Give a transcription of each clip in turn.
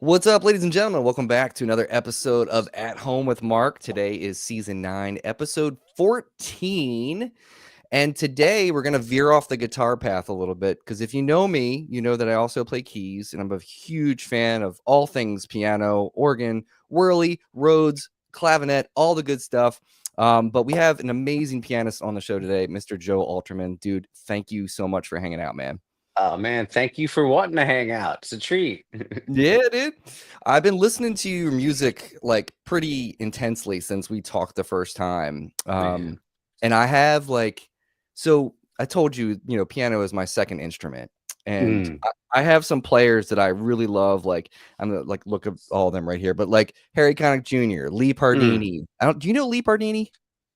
What's up, ladies and gentlemen? Welcome back to another episode of At Home with Mark. Today is season 9, episode 14. And today we're going to veer off the guitar path a little bit because if you know me, you know that I also play keys and I'm a huge fan of all things piano, organ, whirly, Rhodes, clavinet, all the good stuff. But we have an amazing pianist on the show today, Mr. Joe Alterman. Dude, thank you so much for hanging out, man. Oh man, thank you for wanting to hang out. It's a treat. Yeah, dude. I've been listening to your music like pretty intensely since we talked the first time. Man. And I have so I told you, piano is my second instrument. And Mm, I have some players that I really love. Like I'm gonna like look at all of them right here, but like Harry Connick Jr., Lee mm. Pardini. Do you know Lee Pardini?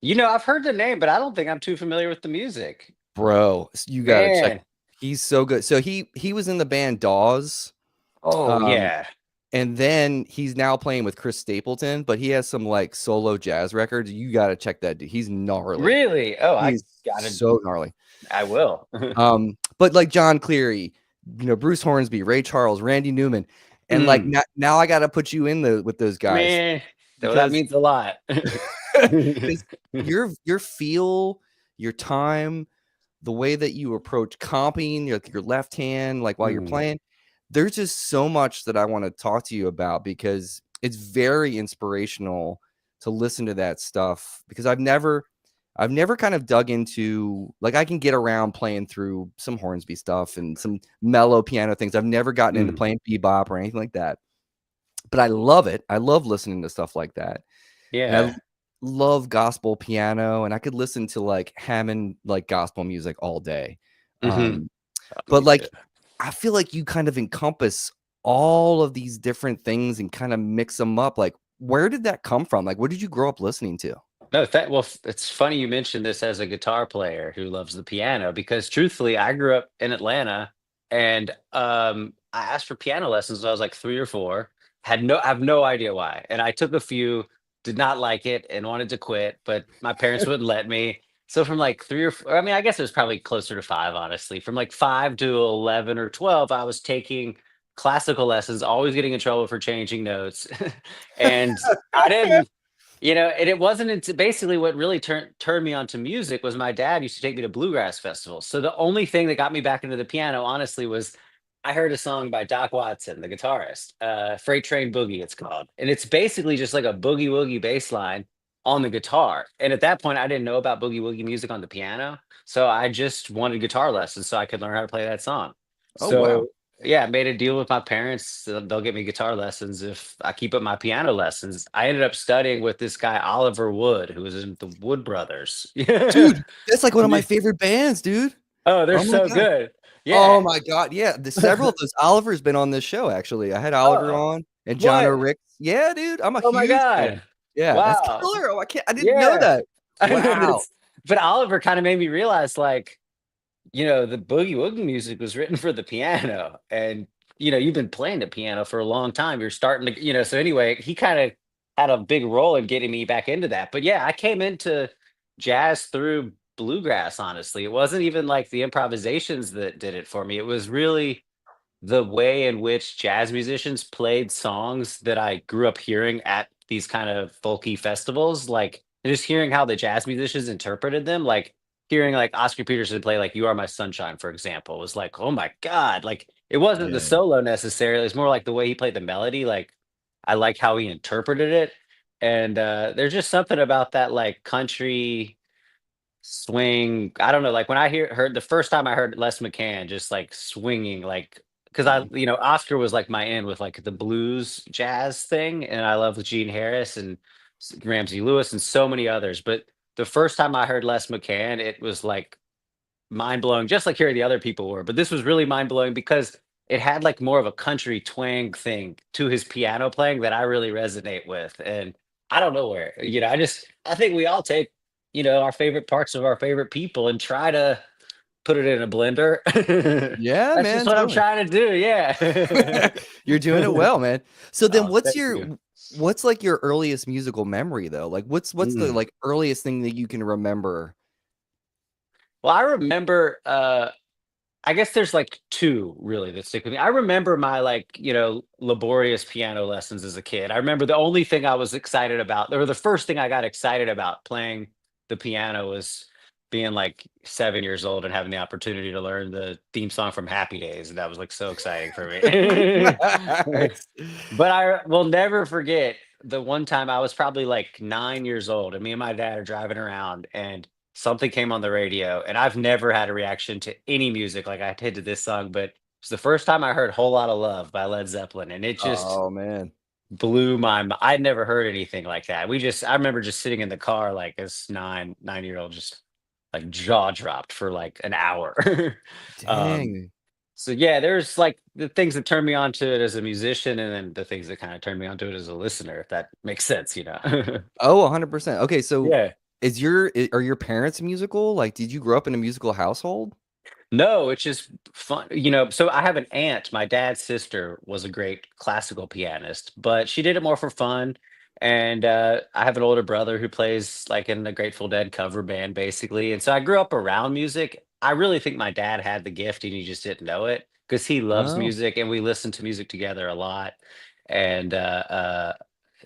I've heard the name, but I don't think I'm too familiar with the music. Bro, you gotta check. Man. He's so good. So he was in the band Dawes. Oh Um, yeah. And then he's now playing with Chris Stapleton, but he has some like solo jazz records. You got to check that dude. He's gnarly. Really? Oh, I He's gotta so gnarly. I will. But like John Cleary, Bruce Hornsby, Ray Charles, Randy Newman, and like Mm. now I got to put you in with those guys Man, though that because means a lot. because your feel, your time, the way that you approach comping, your left hand, like while you're Mm, playing, there's just so much that I want to talk to you about because it's very inspirational to listen to that stuff because I've never kind of dug into like I can get around playing through some Hornsby stuff and some mellow piano things. I've never gotten into mm. playing bebop or anything like that. But I love it. I love listening to stuff like that. And I Yeah. love gospel piano and I could listen to like Hammond like gospel music all day. Hmm. Um, but Me too. like I feel like you kind of encompass all of these different things and kind of mix them up. Like, where did that come from? Like, what did you grow up listening to? No, it's funny you mentioned this as a guitar player who loves the piano because truthfully, I grew up in Atlanta and I asked for piano lessons when I was like 3 or 4. I have no idea why. And I took a few, did not like it and wanted to quit, but my parents wouldn't let me. So from like 3 or 4, I mean, I guess it was probably closer to 5, honestly. From like 5 to 11 or 12, I was taking classical lessons, always getting in trouble for changing notes. And I didn't and it wasn't until basically what really turned me onto music was my dad used to take me to bluegrass festivals. So the only thing that got me back into the piano, honestly, was I heard a song by Doc Watson, the guitarist, "Freight Train Boogie," it's called, and it's basically just like a boogie woogie bass line on the guitar. And at that point, I didn't know about boogie woogie music on the piano, so I just wanted guitar lessons so I could learn how to play that song. Oh wow. So yeah, I made a deal with my parents. They'll get me guitar lessons if I keep up my piano lessons. I ended up studying with this guy, Oliver Wood, who was in the Wood Brothers. Yeah. Dude, that's like one of my favorite bands, dude. Oh, they're Oh my so god. good. Oh Yeah. my god. Yeah, the several of those Oliver's been on this show actually. I had Oliver Oh, on and John what? O'Rick. Yeah, dude, I'm a Oh my huge God. fan. Yeah, that's Wow. killer. Oh, I didn't know Yeah. that. I know, but Wow. Oliver kind of made me realize like, the boogie woogie music was written for the piano. And, you've been playing the piano for a long time. You're starting to, so anyway, he kind of had a big role in getting me back into that. But yeah, I came into jazz through bluegrass, honestly. It wasn't even like the improvisations that did it for me. It was really the way in which jazz musicians played songs that I grew up hearing at these kind of folky festivals, like just hearing how the jazz musicians interpreted them, like hearing like Oscar Peterson play like "You Are My Sunshine," for example, was like, oh my God. Like it wasn't the Yeah. solo necessarily, it's more like the way he played the melody. Like I like how he interpreted it. And there's just something about that like country swing. I don't know, like when I heard the first time I heard Les McCann just like swinging, like because Mhm. Oscar was like my end with like the blues jazz thing, and I love Gene Harris and Ramsey Lewis and so many others. But the first time I heard Les McCann, it was like mind blowing, just like hearing the other people were. But this was really mind blowing because it had like more of a country twang thing to his piano playing that I really resonate with. And I don't know where, I think we all take, our favorite parts of our favorite people and try to put it in a blender. Yeah, That's just man, what I'm totally. trying to do. Yeah. You're doing it well, man. So then Oh, thank you. what's like your earliest musical memory though? Like what's the Mm. like earliest thing that you can remember? Well, I remember I guess there's like 2 really that stick with me. I remember my, like, laborious piano lessons as a kid. I remember the only thing I was excited about, or the first thing I got excited about playing the piano was being like 7 years old and having the opportunity to learn the theme song from Happy Days, and that was, like, so exciting for me. Nice. But I will never forget the one time I was probably like 9 years old, and me and my dad are driving around, and something came on the radio, and I've never had a reaction to any music like I did to this song, but it's the first time I heard "Whole Lotta Love" by Led Zeppelin, and it just Oh, man. blew my mi I'd never heard anything like that. I remember just sitting in the car like as 9-year-old, just like jaw dropped for like an hour. Um, Dang. so yeah, there's like the things that turn me on to it as a musician, and then the things that kind of turn me on to it as a listener, if that makes sense. Oh, 100%. Okay, so Yeah. are your parents musical? Like, did you grow up in a musical household? No, it's just fun. So I have an aunt, my dad's sister was a great classical pianist, but she did it more for fun. And I have an older brother who plays like in the Grateful Dead cover band, basically. And so I grew up around music. I really think my dad had the gift and he just didn't know it because he loves Oh. music and we listen to music together a lot. And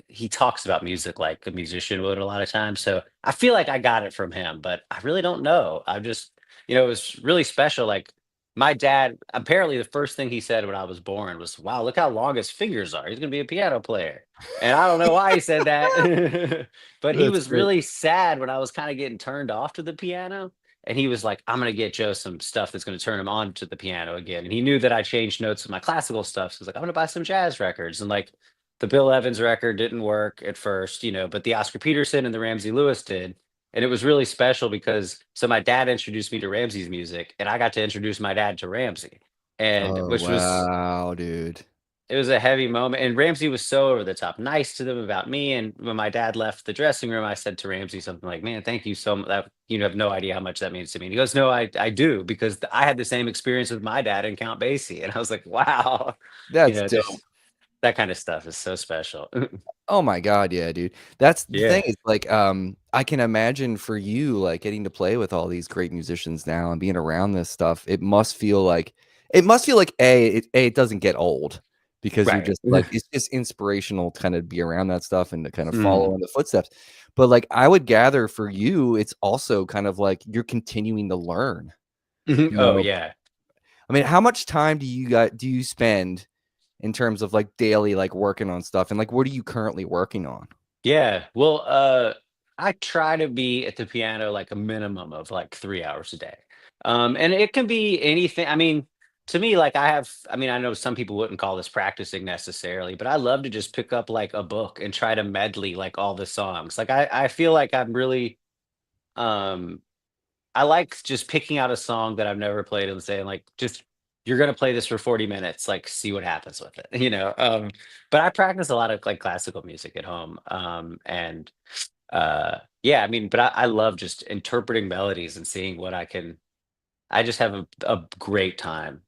he talks about music like a musician would a lot of times. So I feel like I got it from him, but I really don't know. It was really special. Like my dad, apparently the first thing he said when I was born was, "Wow, look how long his fingers are. He's gonna be a piano player." And I don't know why he said that, but he That's was great. really sad when I was kind of getting turned off to the piano. And he was like, "I'm gonna get Joe some stuff that's gonna turn him on to the piano again." And he knew that I changed notes with my classical stuff. So he's like, "I'm gonna buy some jazz records." And like the Bill Evans record didn't work at first, but the Oscar Peterson and the Ramsey Lewis did. And it was really special because so my dad introduced me to Ramsey's music and I got to introduce my dad to Ramsey. And Oh, which was wow, dude. it was a heavy moment. And Ramsey was so over the top, nice to them about me. And when my dad left the dressing room, I said to Ramsey something like, "Man, thank you so much. That you have no idea how much that means to me." And he goes, "No, I do, because I had the same experience with my dad and Count Basie." And I was like, wow, That's dope. just that kind of stuff is so special. Oh my god, yeah, dude. That's the thing Yeah. is, like, I can imagine for you, like, getting to play with all these great musicians now and being around this stuff, it must feel like, it doesn't get old because you're Right. just, like it's just inspirational to kinda be around that stuff and to kind of follow Mm. in the footsteps. But, like, I would gather for you, it's also kind of like you're continuing to learn, Mhm. you Oh, know? yeah. I mean, how much time do you spend in terms of, like, daily, like, working on stuff, and, like, what are you currently working on? Yeah. Well, I try to be at the piano like a minimum of like 3 hours a day. And it can be anything. I mean, to me, like I know some people wouldn't call this practicing necessarily, but I love to just pick up like a book and try to medley like all the songs. Like I feel like I'm really um I like just picking out a song that I've never played and saying like, just you're gonna play this for 40 minutes, like see what happens with it. But I practice a lot of like classical music at home. And yeah, I mean, but I love just interpreting melodies and seeing what I just have a great time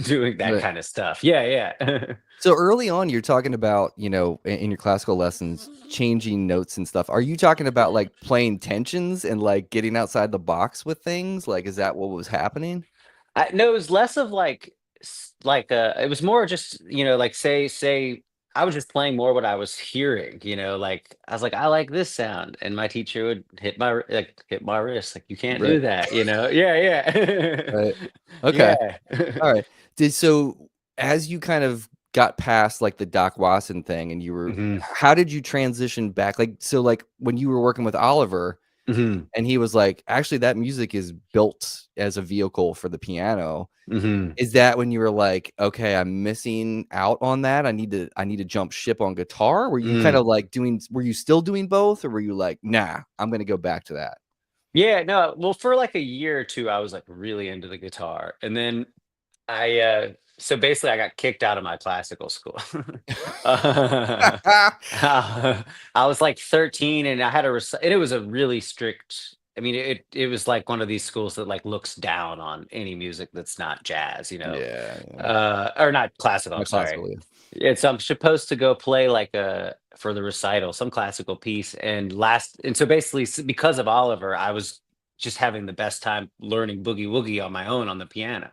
doing that Right. kind of stuff. Yeah, yeah. So early on, you're talking about, in your classical lessons, changing notes and stuff. Are you talking about like playing tensions and like getting outside the box with things? Like, is that what was happening? I no, it was less of like it was more just, like say I was just playing more what I was hearing, like I was like, I like this sound. And my teacher would hit my wrist, like, you can't Right. do that. Yeah, yeah. Right. Okay. Yeah. All right. As you kind of got past like the Doc Watson thing and Hmm. how did you transition back? Like, so like when you were working with Oliver Hmm. and he was like, actually, that music is built as a vehicle for the piano. Hmm. Is that when you were like, "Okay, I'm missing out on that. I need to jump ship on guitar?" Were you kind Mm. of like were you still doing both, or were you like, "Nah, I'm gonna go back to that?" Yeah, no, well, for like a year or two, I was like really into the guitar. And then so basically I got kicked out of my classical school. Uh, I was like 13 and I had and it was a really strict. I mean, it was like one of these schools that like looks down on any music that's not jazz, Yeah, yeah. or not classical, I'm Not sorry. classical, yeah. It's I'm supposed to go play like a for the recital, some classical piece. And so basically because of Oliver, I was just having the best time learning boogie woogie on my own on the piano.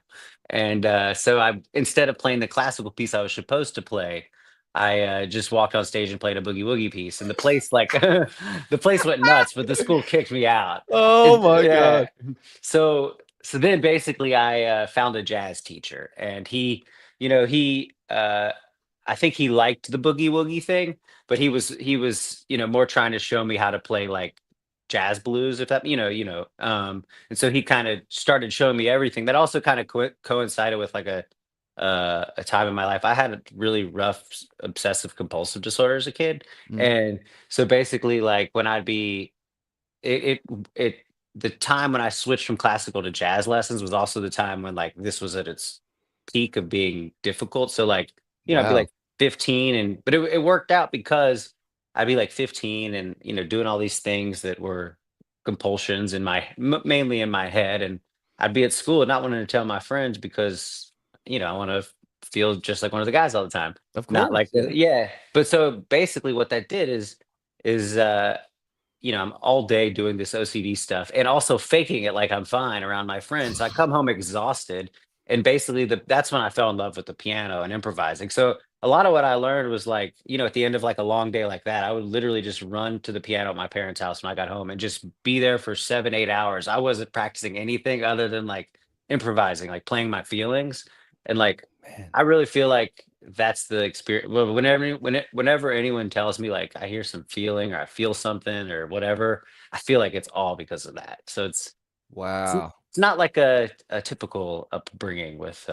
And so I, instead of playing the classical piece I was supposed to play, I just walked on stage and played a boogie woogie piece, and the place like the place went nuts, but the school kicked me out. Oh my Yeah. god. So then basically I found a jazz teacher, and he I think he liked the boogie woogie thing, but he was more trying to show me how to play like jazz blues, if that and so he kind of started showing me everything. That also kind of coincided with like a time in my life. I had a really rough obsessive compulsive disorder as a kid, Mm, and so basically like when I'd be it the time when I switched from classical to jazz lessons was also the time when like this was at its peak of being difficult. So like, I'd be wow. like 15, and but it worked out because I'd be like 15 and doing all these things that were compulsions in my mainly in my head, and I'd be at school and not wanting to tell my friends because I want to feel just like one of the guys all the time. Of Not course, like yeah. yeah. But so basically what that did is I'm all day doing this OCD stuff and also faking it like I'm fine around my friends. I come home exhausted. And basically that's when I fell in love with the piano and improvising. So a lot of what I learned was like, at the end of like a long day like that, I would literally just run to the piano at my parents' house when I got home and just be there for 7, 8 hours. I wasn't practicing anything other than like improvising, like playing my feelings. And like Man. I really feel like that's the experience. Well, whenever anyone tells me like I hear some feeling or I feel something or whatever, I feel like it's all because of that. So it's Wow. not like a typical upbringing with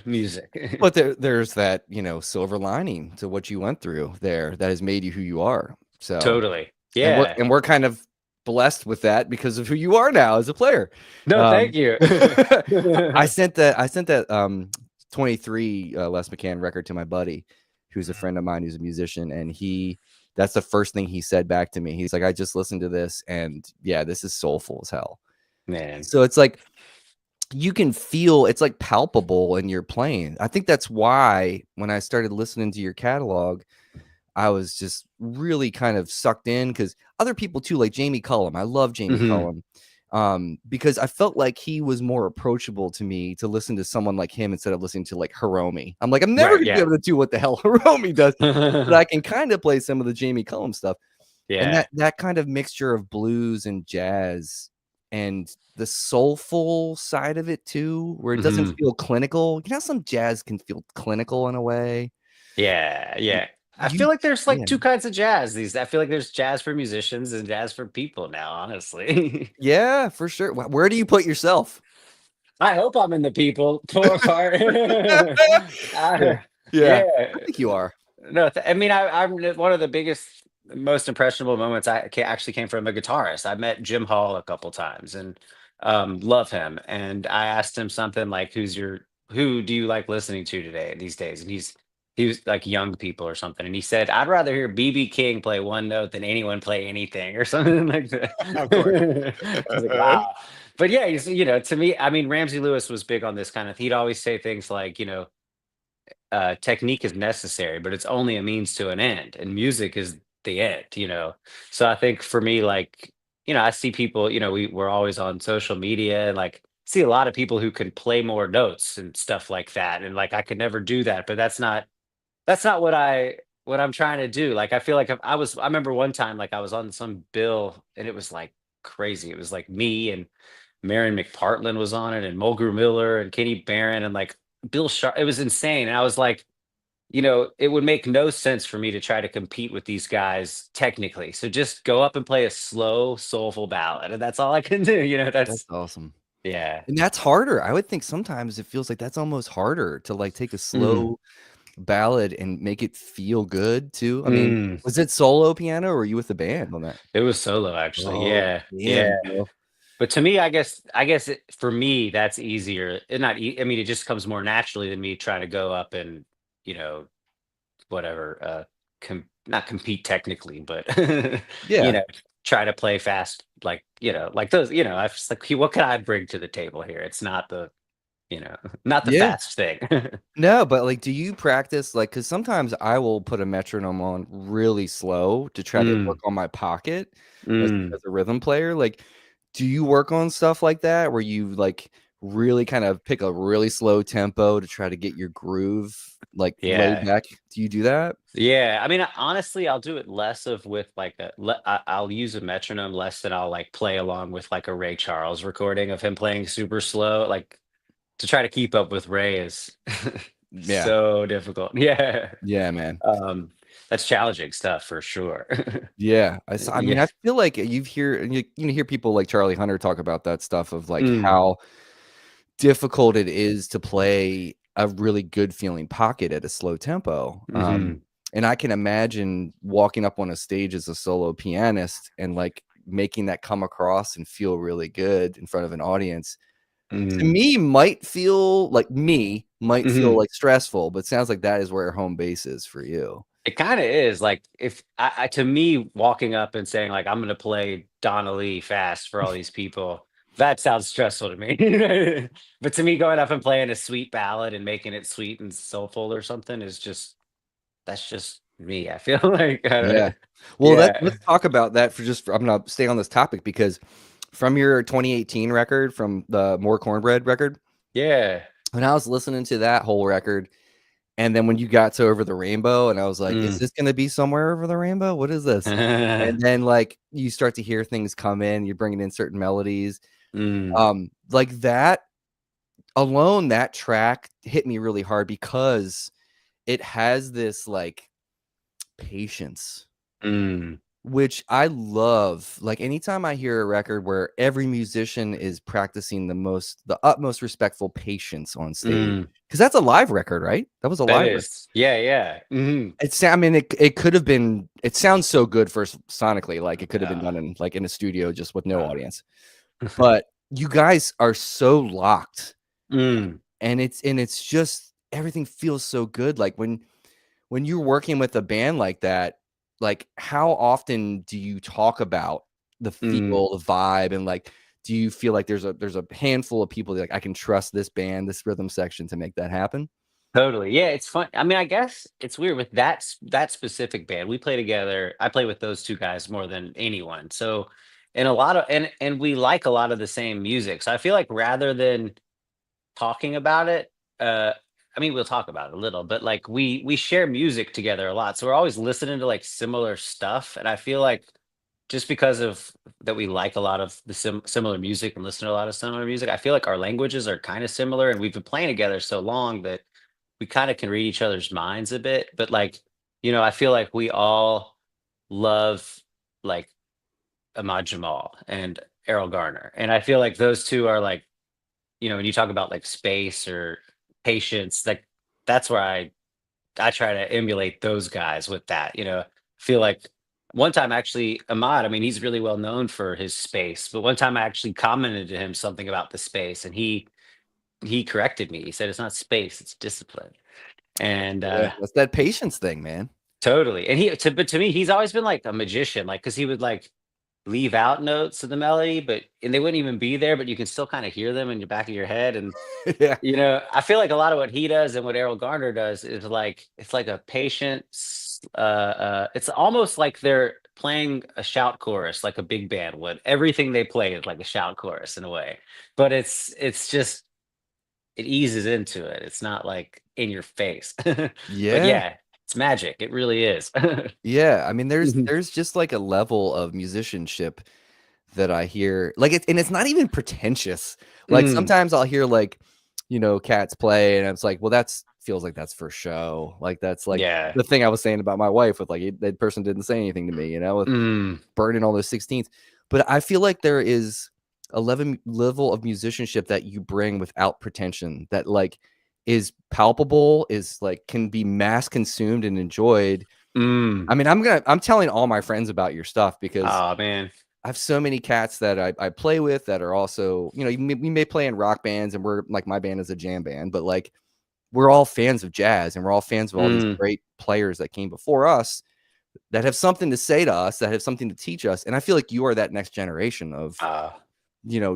music. But there's that, silver lining to what you went through there that has made you who you are. So, Totally. and we're Yeah. and we're kind of blessed with that because of who you are now as a player. No, thank Um, you. I sent that 23 Les McCann record to my buddy, who's a Mhm. friend of mine who's a musician, and that's the first thing he said back to me. He's like, I just listened to this, and yeah, this is soulful as hell. Man. So it's like you can feel it's like palpable in your playing. I think that's why when I started listening to your catalog, I was just really kind of sucked in because other people too, like Jamie Cullum. I love Jamie Mhm. Cullum because I felt like he was more approachable to me to listen to someone like him instead of listening to like Hiromi. I'm like, I'm never Right. going to be Yeah. able to do what the hell Hiromi does, but I can kind of play some of the Jamie Cullum stuff. And Yeah. that kind of mixture of blues and jazz and the soulful side of it too, where it doesn't Mhm. feel clinical. You know, some jazz can feel clinical in a way. Yeah, Y- yeah. I You, feel like there's like yeah, two kinds of jazz these. I feel like there's jazz for musicians and jazz for people now, honestly. yeah, for sure. Where do you put yourself? I hope I'm in the people poor part. Yeah, I, yeah. yeah. I think you are. No, I mean, one of the biggest, most impressionable moments actually came from a guitarist. I met Jim Hall a couple times and love him. And I asked him something like, who do you like listening to today these days? And he was like young people or something. And he said, I'd rather hear BB King play one note than anyone play anything or something like that. Of course. I was like, wow. But yeah, to me, I mean, Ramsey Lewis was big on this kind of, he'd always say things like, technique is necessary, but it's only a means to an end, and music is the end. So I think for me, like, I see people, we're always on social media and like see a lot of people who can play more notes and stuff like that. And like I could never do that, but that's not what I'm trying to do. Like I feel like if I remember one time like I was on some bill and it was like crazy. It was like me and Marion McPartland was on it, and Mulgrew Miller and Kenny Barron and like Bill Sharp. It was insane. And I was like, it would make no sense for me to try to compete with these guys technically. So just go up and play a slow, soulful ballad, and that's all I can do. That's awesome. Yeah. And that's harder. I would think sometimes it feels like that's almost harder to like take a Mm, slow ballad and make it feel good too. I mean, mm. was it solo piano or were you with the band on that? It was solo actually. Oh, Yeah, yeah. damn, bro. But to me, I guess for me that's easier. It not. I mean, it just comes more naturally than me trying to go up and you know whatever, not compete technically, but you Yeah. know, try to play fast, like like those. I just like, what can I bring to the table here? It's not not the Yeah. fast thing. No, but, like, do you practice, like? Because sometimes I will put a metronome on really slow to try to work Mm, on my pocket as mm. a rhythm player, like, Do you work on stuff like that where you like really kind of pick a really slow tempo to try to get your groove like laid Yeah. back? Do you do that? Yeah, I mean, honestly, I'll do it less of with like I'll use a metronome less than I'll like play along with like a Ray Charles recording of him playing super slow. Like to try to keep up with Ray is Yeah. so difficult. Yeah. Yeah, man. Um, that's challenging stuff for sure. Yeah. I mean, Yeah. I feel like you hear people like Charlie Hunter talk about that stuff of like Mm, how difficult it is to play a really good feeling pocket at a slow tempo. mhm, And I can imagine walking up on a stage as a solo pianist and like making that come across and feel really good in front of an audience. To mm, me, might feel mhm. like stressful, but sounds like that is where home base is for you. It kinda is, like, if I to me, walking up and saying, like, "I'm gonna play Donna Lee fast for all these people," that sounds stressful to me. But to me, going up and playing a sweet ballad and making it sweet and soulful or something is just that's just me, I feel like, I Yeah. don't Well, yeah. let's talk about that I'm gonna stay on this topic because from your 2018 record, from the More Cornbread record, Yeah. when I was listening to that whole record, and then when you got to Over the Rainbow, and I was like, "Is Mm. this gonna be Somewhere Over the Rainbow? What is this?" And then, like, you start to hear things come in, you're bringing in certain melodies. Mm, Like, that alone, that track hit me really hard because it has this, like, patience, mm, which I love. Like, anytime I hear a record where every musician is practicing the utmost respectful patience on stage, mm. because that's a live record, right? That was a That live record. is yeah, yeah. Mhm. I mean, it could have been it sounds so good first sonically, like, it could have been Yeah. done in, like, in a studio just with no Uh, audience. But you guys are so locked, mm, and it's just everything feels so good. Like, when you're working with a band like that, like, how often do you talk about the mm. feel, the vibe, and, like, do you feel like there's a handful of people that, like, I can trust this band, this rhythm section to make that happen? Totally. Yeah, it's fun. I mean, I guess it's weird with that specific band. We play together. I play with those two guys more than anyone. So, and a lot of and we like a lot of the same music. So I feel like rather than talking about it, uh, I mean, we'll talk about it a little, but like we share music together a lot. So we're always listening to like similar stuff. And I feel like just because of that we like a lot of the similar music and listen to a lot of similar music, I feel like our languages are kind of similar and we've been playing together so long that we kind of can read each other's minds a bit. But like, I feel like we all love like Ahmad Jamal and Errol Garner. And I feel like those two are like, when you talk about like space or patience, like that's where I try to emulate those guys with that, feel like one time actually Ahmad, I mean, he's really well known for his space, but one time I actually commented to him something about the space and he corrected me. He said it's not space, it's discipline. And Yeah, that's that patience thing, man. totally. And but to me, he's always been like a magician, like because he would like leave out notes of the melody, and they wouldn't even be there, but you can still kind of hear them in your back of your head. And Yeah. I feel like a lot of what he does and what Errol Garner does is like it's like a patient. It's almost like they're playing a shout chorus, like a big band would. Everything they play is like a shout chorus in a way, but it's just it eases into it. It's not like in your face. But Yeah. yeah, it's magic. It really is. Yeah, I mean, Mhm. there's just, like, a level of musicianship that I hear like, it's not even pretentious. Like, Mm, sometimes I'll hear, like, cats play, and it's like, well, that's feels like that's for show. Like, that's, like, yeah. the thing I was saying about my wife with, like, that person didn't say anything to me, with Mm, burning all those 16ths. But I feel like there is a level of musicianship that you bring without pretension that, like, is palpable, is, like, can be mass consumed and enjoyed. mm. I mean, I'm telling all my friends about your stuff because Oh man. I have so many cats that I play with that are also, we may play in rock bands and we're like my band is a jam band, but like we're all fans of jazz and we're all fans of all these Mm. great players that came before us that have something to say to us, that have something to teach us. And I feel like you are that next generation of, Uh,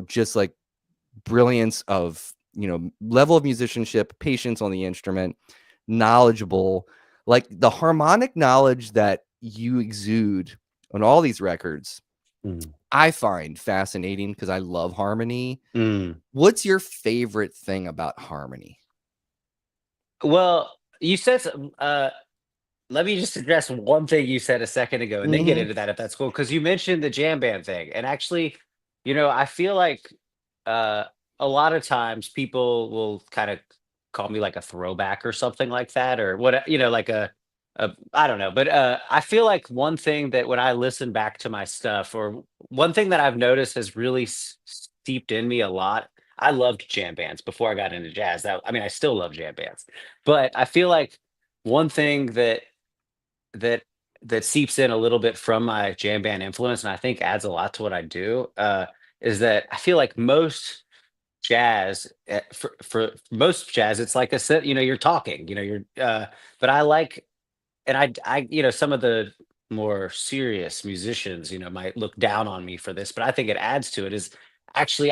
just like brilliance of, level of musicianship, patience on the instrument, knowledgeable, like the harmonic knowledge that you exude on all these records. mm. I find fascinating because I love harmony. Mm. What's your favorite thing about harmony? Well, you said let me just address one thing you said a second ago and then get Mhm. into that if that's cool. Because you mentioned the jam band thing. And actually, I feel like uh, a lot of times people will kind of call me like a throwback or something like that, or what, like I don't know. But I feel like one thing that when I listen back to my stuff, or one thing that I've noticed has really steeped in me a lot. I loved jam bands before I got into jazz. I mean, I still love jam bands, but I feel like one thing that that seeps in a little bit from my jam band influence, and I think adds a lot to what I do, is that I feel like most jazz, for most jazz, it's like a set. You're talking. But I like, and some of the more serious musicians, might look down on me for this, but I think it adds to it. Is actually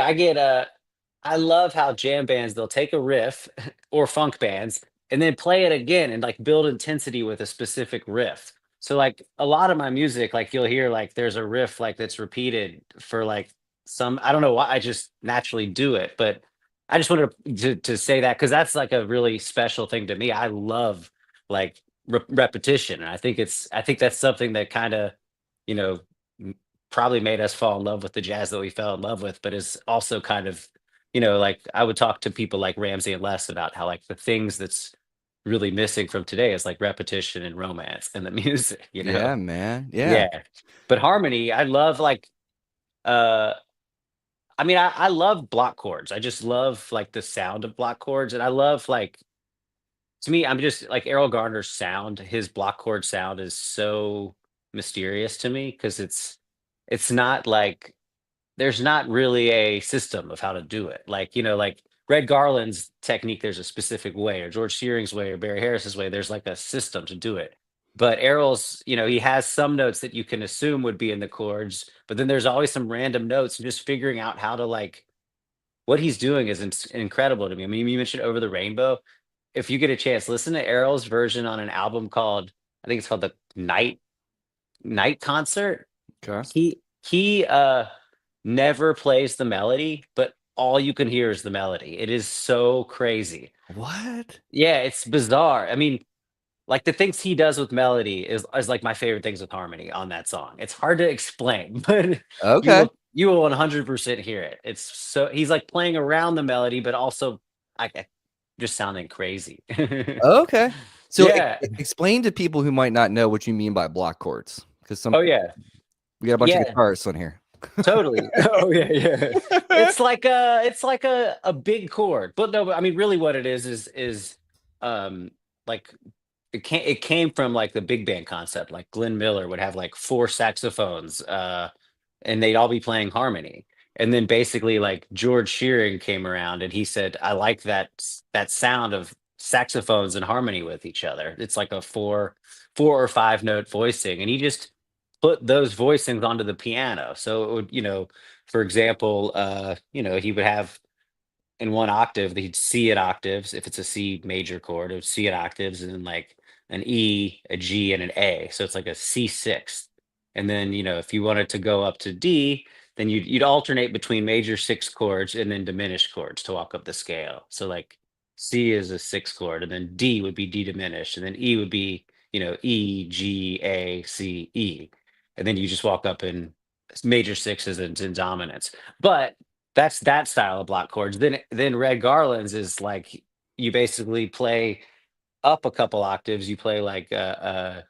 I love how jam bands, they'll take a riff or funk bands and then play it again and like build intensity with a specific riff. So like a lot of my music, like you'll hear like there's a riff like that's repeated for like some, I don't know why, I just naturally do it, but I just wanted to say that because that's like a really special thing to me. I love like repetition, and I think that's something that kind of, you know, m- probably made us fall in love with the jazz that we fell in love with, but is also kind of, like I would talk to people like Ramsey and Les about how like the things that's really missing from today is like repetition and romance and the music. Yeah, man. Yeah. Yeah. But harmony, I love like uh I mean I love block chords. I just love like the sound of block chords. And I love like, to me, I'm just like Errol Garner's sound, his block chord sound is so mysterious to me because it's not like there's not really a system of how to do it. Like, like Red Garland's technique, there's a specific way, or George Shearing's way, or Barry Harris's way. There's like a system to do it. But Errol's, he has some notes that you can assume would be in the chords, but then there's always some random notes, and just figuring out how to like what he's doing is incredible to me. I mean, you mentioned Over the Rainbow. If you get a chance, listen to Errol's version on an album called, I think it's called the Night Concert. Okay. He never plays the melody, but all you can hear is the melody. It is so crazy. What? Yeah, it's bizarre. I mean, like the things he does with melody is like my favorite things with harmony on that song. It's hard to explain, but Okay. you will 100% hear it. It's so he's like playing around the melody, but also just sounding crazy. Okay. So Yeah. explain to people who might not know what you mean by block chords, because some Oh yeah. we got a bunch of Yeah. guitarists on here. Totally. Oh yeah, yeah. It's like a big chord. But no, but I mean really what it is um like it came from like the big band concept. Like Glenn Miller would have like four saxophones, and they'd all be playing harmony. And then basically like George Shearing came around and he said, I like that sound of saxophones and harmony with each other. It's like a four or five note voicing. And he just put those voicings onto the piano. So it would, for example, he would have in one octave, he'd C it octaves. If it's a C major chord, it would C it octaves, and then like an E, a G, and an A. So it's like a C sixth. And then, if you wanted to go up to D, then you'd alternate between major six chords and then diminished chords to walk up the scale. So like C is a sixth chord, and then D would be D diminished, and then E would be, E, G, A, C, E. And then you just walk up in major sixes and in dominance. But that's that style of block chords. Then Red Garland's is like you basically play up a couple octaves. You play like that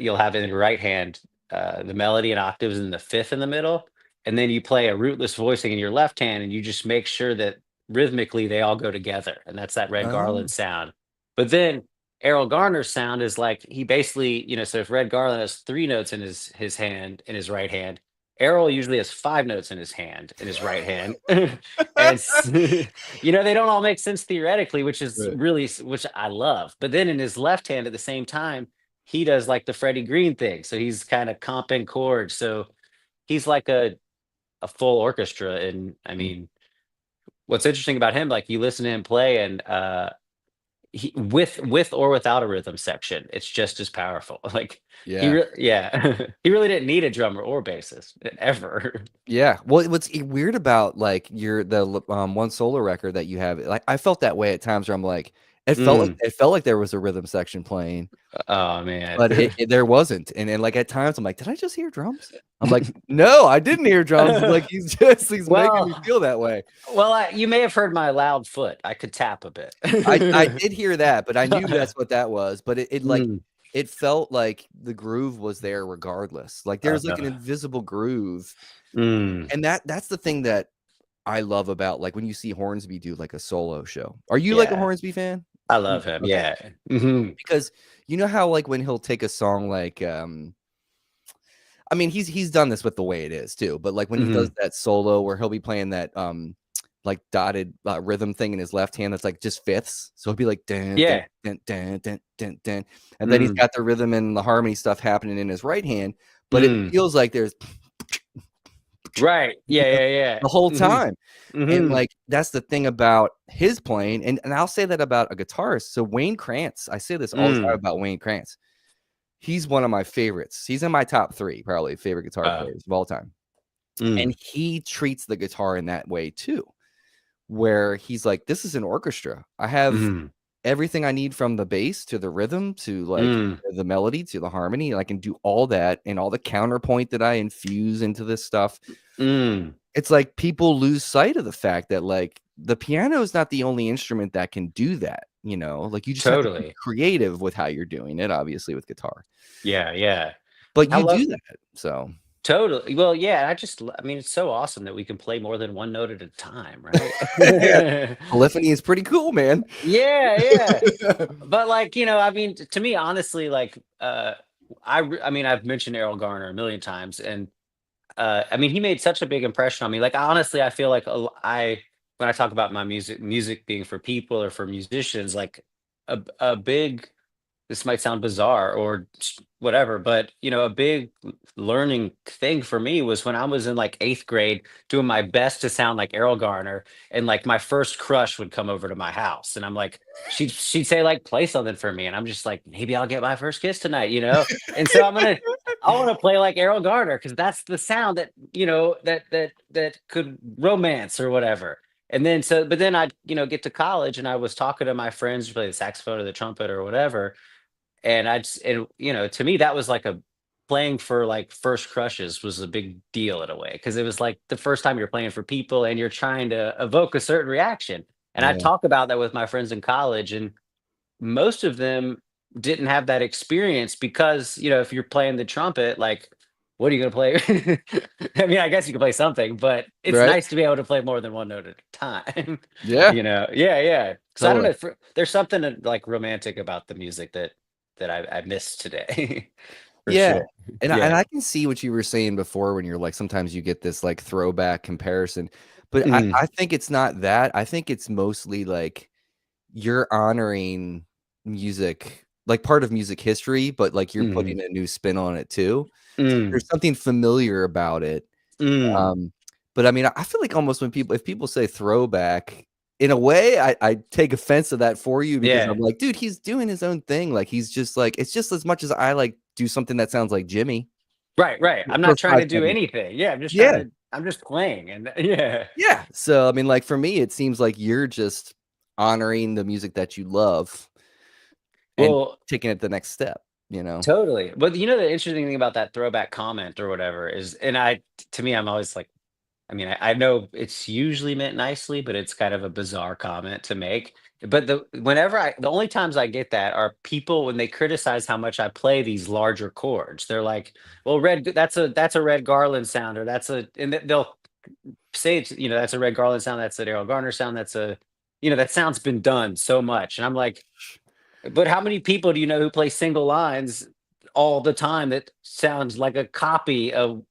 you'll have in your right hand the melody and octaves and the fifth in the middle, and then you play a rootless voicing in your left hand, and you just make sure that rhythmically they all go together, and that's that Red Oh. Garland sound. But then Errol Garner's sound is like he basically, so if Red Garland has three notes in his hand in his right hand, Errol usually has five notes in his hand in his right hand, and they don't all make sense theoretically, which is Right. really which I love. But then in his left hand at the same time he does like the Freddie Green thing. So he's kind of comping chords. So he's like a full orchestra. And I Mm. mean, what's interesting about him, like you listen to him play and with or without a rhythm section, it's just as powerful. Like Yeah. yeah, he really didn't need a drummer or bassist ever. Yeah. Well, what's weird about like one solo record that you have, like I felt that way at times where I'm like, Mm. it felt like there was a rhythm section playing, Oh man. but there wasn't. And like at times I'm like, did I just hear drums? I'm like, no, I didn't hear drums. It's like he's making me Well, feel that way. you may have heard my loud foot. I could tap a bit. I did hear that, but I knew that's what that was. But it like Mm. it felt like the groove was there regardless. Like there's like an invisible groove. Mm. And that's the thing that I love about like when you see Hornsby do like a solo show. Are you like a Yeah, Hornsby fan? I love him. Okay. Yeah. Mhm. Because you know how like when he'll take a song like I mean he's done this with The Way It Is too, but like when he does Mhm. that solo where he'll be playing that like dotted rhythm thing in his left hand that's like just fifths. So he'll be like dun, dun, Yeah. dun, dun, dun, dun, dun. And then he's Mm. got the rhythm and the harmony stuff happening in his right hand, but it Mm. feels like there's Right. you Yeah, know, yeah, yeah. the whole Mhm. time. And Mhm. like that's the thing about his playing, and I'll say that about a guitarist. So Wayne Krantz, I say this all the time Mm. about Wayne Krantz. He's one of my favorites. He's in my top 3 probably favorite guitar Uh, players of all time. mm. And he treats the guitar in that way too, where he's like, this is an orchestra. I have Mhm. everything I need from the bass to the rhythm to like Mm. the melody to the harmony. And I can do all that and all the counterpoint that I infuse into this stuff. Mm. It's like people lose sight of the fact that like the piano is not the only instrument that can do that, you know? Like you just have to be Totally. creative with how you're doing it, obviously with guitar. Yeah, yeah. But I you love do that. So totally. Well, yeah, I mean, it's so awesome that we can play more than one note at a time, right? yeah, polyphony is pretty cool, man. Yeah, yeah. But like, I mean, to me, honestly, like, I mean, I've mentioned Errol Garner a million times, and I mean, he made such a big impression on me. Like, honestly, I feel like when I talk about my music being for people or for musicians, like a big this might sound bizarre or whatever, but a big learning thing for me was when I was in like eighth grade doing my best to sound like Errol Garner, and like my first crush would come over to my house, and I'm like, she'd say like play something for me, and I'm just like, maybe I'll get my first kiss tonight. And so I want to play like Errol Garner because that's the sound that that could romance or whatever. And then but then I'd get to college and I was talking to my friends who play the saxophone or the trumpet or whatever, and to me, that was like a playing for like first crushes was a big deal in a way because it was like the first time you're playing for people and you're trying to evoke a certain reaction. And I Yeah, talk about that with my friends in college, and most of them didn't have that experience because, if you're playing the trumpet, like, what are you going to play? I mean, I guess you can play something, but it's right? nice to be able to play more than one note at a time. Yeah, Yeah, yeah. So I don't totally. know. There's something like romantic about the music that I missed today, for Yeah, sure. and Yeah. I can see what you were saying before when you're like, sometimes you get this like throwback comparison, but Mhm, I think it's not that. I think it's mostly like you're honoring music, like part of music history, but like you're mhm, putting a new spin on it too. So mm, there's something familiar about it. mm. Um, but I mean, I feel like almost if people say throwback, in a way, I take offense to that for you because I'm Yeah. like, dude, he's doing his own thing. Like he's just like it's just as much as I like do something that sounds like Jimmy Right, right. I'm for not trying five to do seconds. anything. Yeah, Yeah, I'm just playing, and yeah. yeah. So I mean, like for me, it seems like you're just honoring the music that you love and Well, taking it the next step. You know? totally. But the interesting thing about that throwback comment or whatever is, and to me, I'm always like, I mean, I know it's usually meant nicely, but it's kind of a bizarre comment to make. But the only times I get that are people when they criticize how much I play these larger chords. They're like, "Well, that's a Red Garland sound, or and they'll say that's a Red Garland sound, that's a Daryl Garner sound, that sound's been done so much." And I'm like, but how many people do you know who play single lines all the time that sounds like a copy of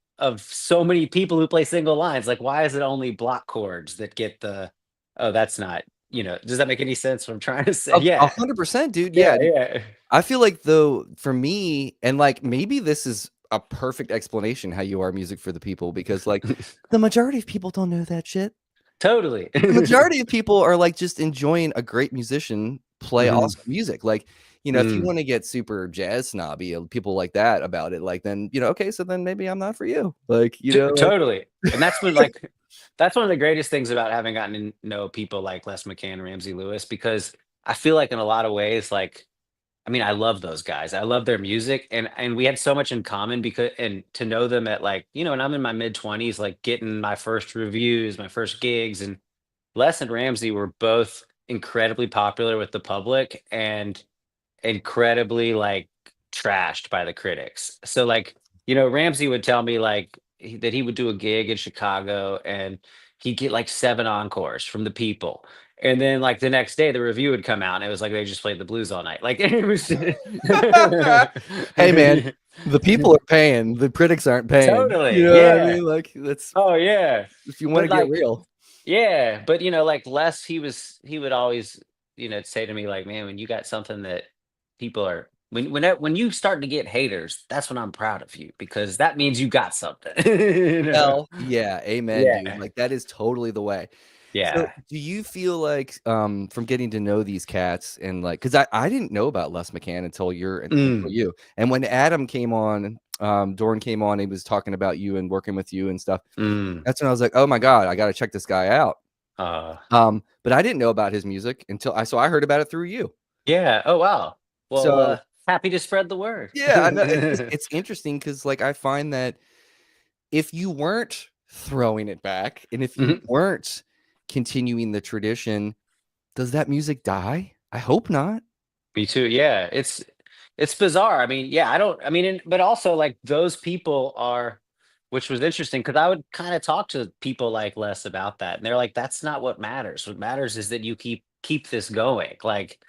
so many people who play single lines? Like, why is it only block chords that get the oh, that's not, does that make any sense what I'm trying to say? A Yeah. 100%, dude. Yeah, Yeah. yeah. I feel like though for me, and like maybe this is a perfect explanation how you are music for the people because like the majority of people don't know that shit. Totally. The majority of people are like just enjoying a great musician play Mhm. awesome music. Like, if you Mm. want to get super jazz snobby, people like that about it, like, then, okay, so then maybe I'm not for you. Like, like, Totally, and that's one of the greatest things about having gotten to know people like Les McCann, Ramsey Lewis, because I feel like in a lot of ways, like, I mean, I love those guys. I love their music, and we had so much in common because and to know them at, like, and I'm in my mid-20s, like, getting my first reviews, my first gigs, and Les and Ramsey were both incredibly popular with the public and incredibly, like, trashed by the critics. So, like, Ramsey would tell me, like, that he would do a gig in Chicago and he'd get like 7 encores from the people. And then, like, the next day, the review would come out and it was like they just played the blues all night. Like, it was hey man, the people are paying, the critics aren't paying. You totally. know what I Yeah. mean? Like, that's Oh, yeah. if you want to But, get like, real. yeah, but, like, Les, he would always, say to me, like, "Man, when you got something that people are when you start to get haters, that's when I'm proud of you because that means you got something." You know? Hell yeah, amen, dude. Yeah. Like, that is totally the way. So, Yeah. do you feel like, from getting to know these cats and, like, because I didn't know about Les McCann until Mm, you, and when Adam came on, Dorn came on, he was talking about you and working with you and stuff. mm, That's when I was like, "Oh my god, I gotta check this guy out." uh, But I didn't know about his music until I heard about it through you. yeah. Oh, wow. Well, So, happy to spread the word. yeah, I know it's interesting because, like, I find that if you weren't throwing it back and if you Mhm. weren't continuing the tradition, does that music die? I hope not. Me too. Yeah, it's bizarre. I mean, yeah, I don't. I mean, but also like those people are, which was interesting because I would kind of talk to people like Les about that, and they're like, "That's not what matters. What matters is that you keep this going." Like,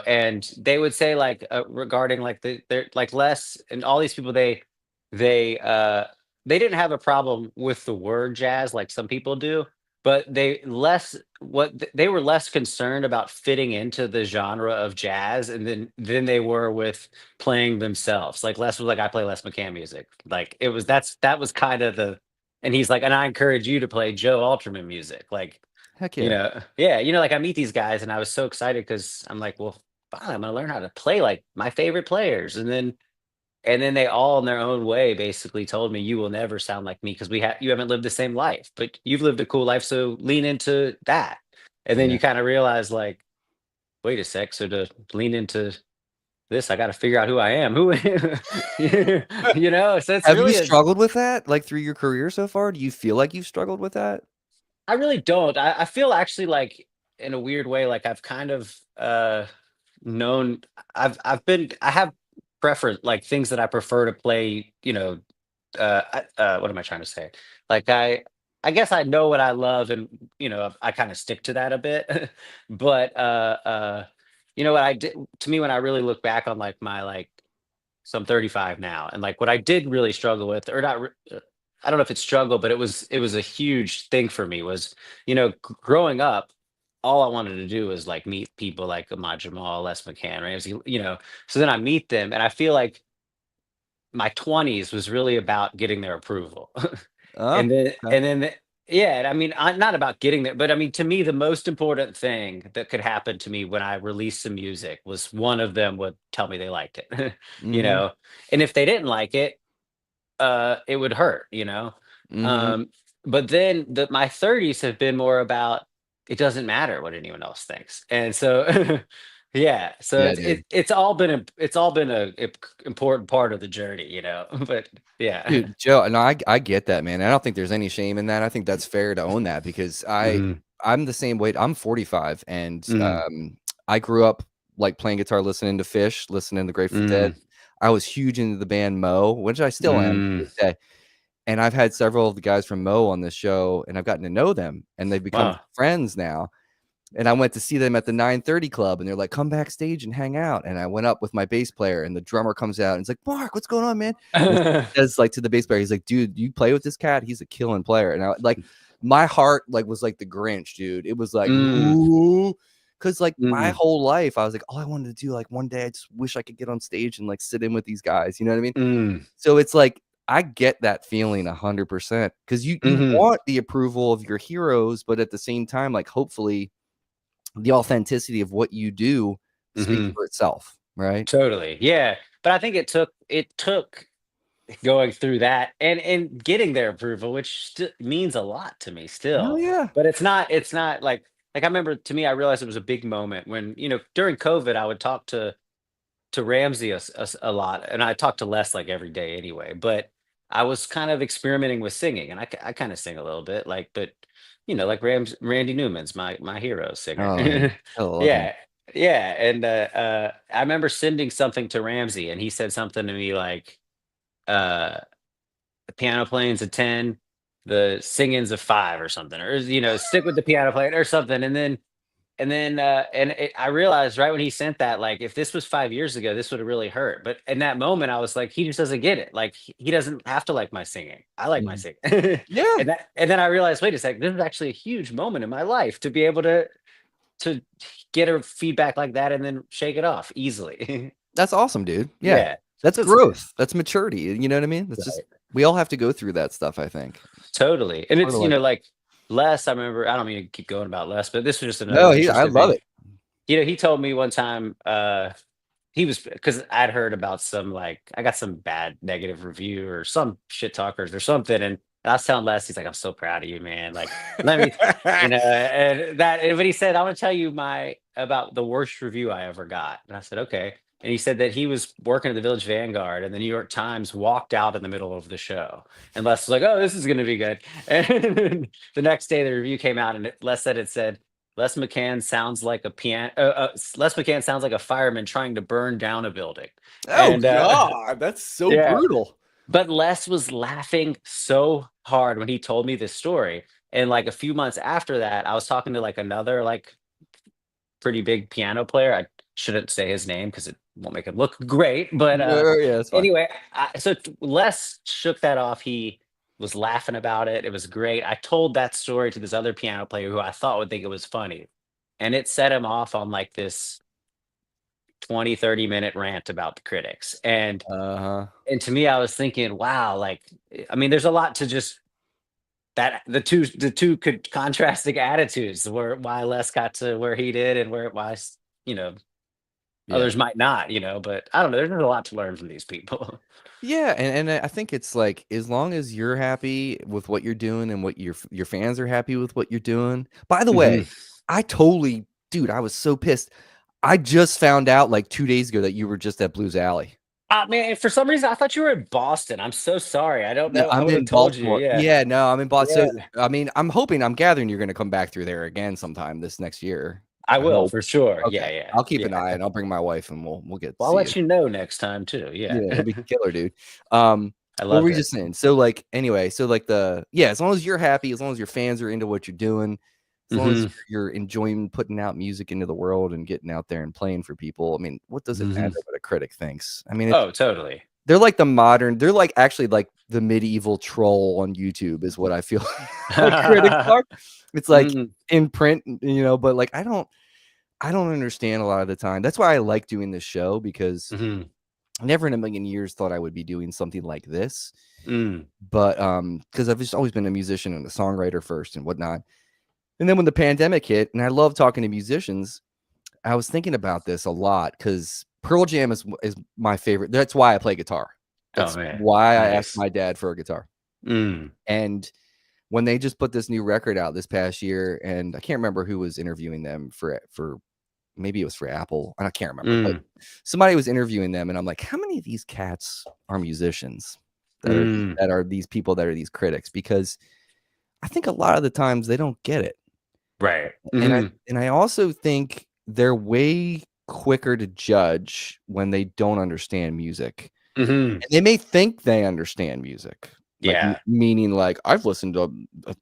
and they would say like regarding like they're like Les and all these people, they uh they didn't have a problem with the word jazz like some people do, but they were less concerned about fitting into the genre of jazz and than they were with playing themselves. Like Les was like, I play Les McCann music. Like that was kind of the and he's like, and I encourage you to play Joe Alterman music. Like, Heck yeah. yeah, like I meet these guys and I was so excited because I'm like, well, finally I'm gonna learn how to play like my favorite players. And then they all in their own way basically told me, "You will never sound like me because you haven't lived the same life, but you've lived a cool life, so lean into that." And then Yeah. you kinda realize, like, "Wait a sec, so to lean into this, I gotta figure out who I am. Who So it's Have you really a struggled with that, like, through your career so far? Do you feel like you've struggled with that? I really don't. I feel actually like in a weird way, like I've kind of known I have preference like things that I prefer to play, what am I trying to say? Like I guess I know what I love and I kind of stick to that a bit. But what I did to me when I really look back on like my like so I'm 35 now, and like what I did really struggle with, or not, I don't know if it's struggle, but it was a huge thing for me. Was growing up, all I wanted to do was like meet people like Ahmad Jamal, Les McCann, Ramsey, So then I meet them, and I feel like my 20s was really about getting their approval. Oh, And then okay. and then the yeah, and I mean, not about getting there, but I mean, to me, the most important thing that could happen to me when I released some music was one of them would tell me they liked it, you Mhm, know? And if they didn't like it would hurt. mhm. Um, but then my 30s have been more about it doesn't matter what anyone else thinks. And so yeah, so Yeah, it's dude. it's all been a important part of the journey. But yeah. Dude, Joe, no, I get that, man. I don't think there's any shame in that. I think that's fair to own that because Mhm. I'm the same way. I'm 45 and, Mm, I grew up, like, playing guitar, listening to Fish, listening to Grateful Dead. mm, I was huge into the band Mo, which I still am to mm. this day, and I've had several of the guys from Mo on this show, and I've gotten to know them, and they've become Wow. friends now. And I went to see them at the 9:30 Club, and they're like, "Come backstage and hang out." And I went up with my bass player, and the drummer comes out, and he's like, "Mark, what's going on, man?" And he says, like, to the bass player, he's like, "Dude, you play with this cat? He's a killing player." And I like, my heart, like, was like the Grinch, dude. It was like, Mm, "Ooh," because like, my mm, whole life, I was like, all I wanted to do, like, one day, I just wish I could get on stage and, like, sit in with these guys, you know what I mean? mm, So it's like, I get that feeling 100% because you mhm, want the approval of your heroes, but at the same time, like, hopefully the authenticity of what you do speaks Mhm. for itself, right? Totally. Yeah. But I think it took going through that and getting their approval, which means a lot to me Hell still. yeah. But it's not like I remember, to me, I realized it was a big moment when, during COVID, I would talk to Ramsey a lot, and I talk to Les like every day anyway. But I was kind of experimenting with singing, and I kind of sing a little bit, like, but like Randy Newman's my hero singer. Oh, yeah. I love him. Yeah, yeah, and I remember sending something to Ramsey, and he said something to me like, uh, "The piano playing's a 10, the singing's a 5," or something, or stick with the piano playing or something, I realized right when he sent that, like, if this was 5 years ago, this would have really hurt. But in that moment, I was like, he just doesn't get it. Like, he doesn't have to like my singing. I like my Mhm. singing. Yeah, And then I realized, wait a second, this is actually a huge moment in my life to be able to get a feedback like that and then shake it off easily. that's awesome, dude. Yeah. Yeah. That's So it's growth. That's maturity, you know what I mean? That's just right. we all have to go through that stuff, I think. Totally. And Part it's, of life. like Les, I remember, I don't mean to keep going about Les, but this was just another No, I interesting love thing. it. He told me one time, he was, because I'd heard about some, like, I got some bad negative review or some shit talkers or something, and I was telling Les, he's like, "I'm so proud of you, man. Like, let me," but he said, "I want to tell you my about the worst review I ever got." And I said, "Okay." And he said that he was working at the Village Vanguard, and the New York Times walked out in the middle of the show, and Les was like, "Oh, this is going to be good." And the next day, the review came out, and Les said it said, Les McCann sounds like a Les McCann sounds like a fireman trying to burn down a building. Oh And god, that's so yeah, brutal. but Les was laughing so hard when he told me this story. And like a few months after that, I was talking to like another like pretty big piano player. I shouldn't say his name because it won't make him look great. But No, yeah, that's fine. anyway, Les shook that off. He was laughing about it. It was great. I told that story to this other piano player who I thought would think it was funny. And it set him off on like this 20-30 minute rant about the critics. Uh-huh. And to me, I was thinking, wow, like, I mean, there's a lot to just that the two could contrasting attitudes where why Les got to where he did and where why you know Yeah. others might not, but I don't know. There's a lot to learn from these people. Yeah, and I think it's like as long as you're happy with what you're doing and what your fans are happy with what you're doing. By the way, Mhm. I totally dude, I was so pissed. I just found out like 2 days ago that you were just at Blues Alley. Man, for some reason, I thought you were in Boston. I'm so sorry. I don't No, know. I I'm would have in told you. Baltimore. Yeah. Yeah, no, I'm in Boston. Yeah. So, I mean, I'm gathering you're gonna come back through there again sometime this next year. I I will hope. for sure. Okay. Yeah. Yeah. I'll keep an Yeah. eye and I'll bring my wife and we'll get to Well, I'll see you. let you know next time too. Yeah. Yeah, it'll be killer, dude. Um, I what were loved we it. just saying? So, like, anyway, so like yeah, as long as you're happy, as long as your fans are into what you're doing, as long as Hmm. you're enjoying putting out music into the world and getting out there and playing for people, I mean, what does it matter Hmm. what a critic thinks? I mean, Oh, totally. they're like actually like the medieval troll on YouTube is what I feel like critics are. It's like Mm, in print, but like I don't understand a lot of the time. That's why I like doing this show because mhm, I never in a million years thought I would be doing something like this. mm, But because I've just always been a musician and a songwriter first and whatnot. And then when the pandemic hit, and I love talking to musicians, I was thinking about this a lot because Pearl Jam is my favorite. That's why I play guitar. oh, That's man. why I asked Nice. my dad for a guitar. Mm, And when they just put this new record out this past year, and I can't remember who was interviewing them for maybe it was for Apple. I can't remember, but mm, somebody was interviewing them, and I'm like, how many of these cats are musicians mm, that are these people that are these critics? Because I think a lot of the times they don't get it. right. And I Mhm, and I also think they're way quicker to judge when they don't understand music. mhm, And they may think they understand music, like, yeah. meaning, like, "I've listened to,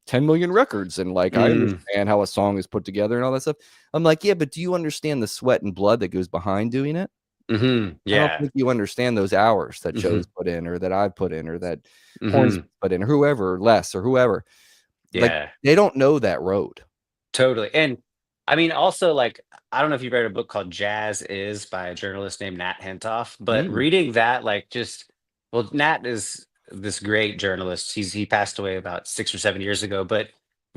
10 million records, and, like, I Mm, understand how a song is put together and all that stuff." I'm like, "Yeah, but do you understand the sweat and blood that goes behind doing it? mhm, I don't yeah. think you understand those hours that Joe's Mhm, put in or that I've put in or that Hornsby's mhm, put in, or whoever, Les or whoever." Like, yeah. they don't know that road. Totally. And I mean, also, like, I don't know if you've read a book called Jazz Is by a journalist named Nat Hentoff, but Mm, reading that, like, well, Nat is this great journalist. He passed away about 6 or 7 years ago, but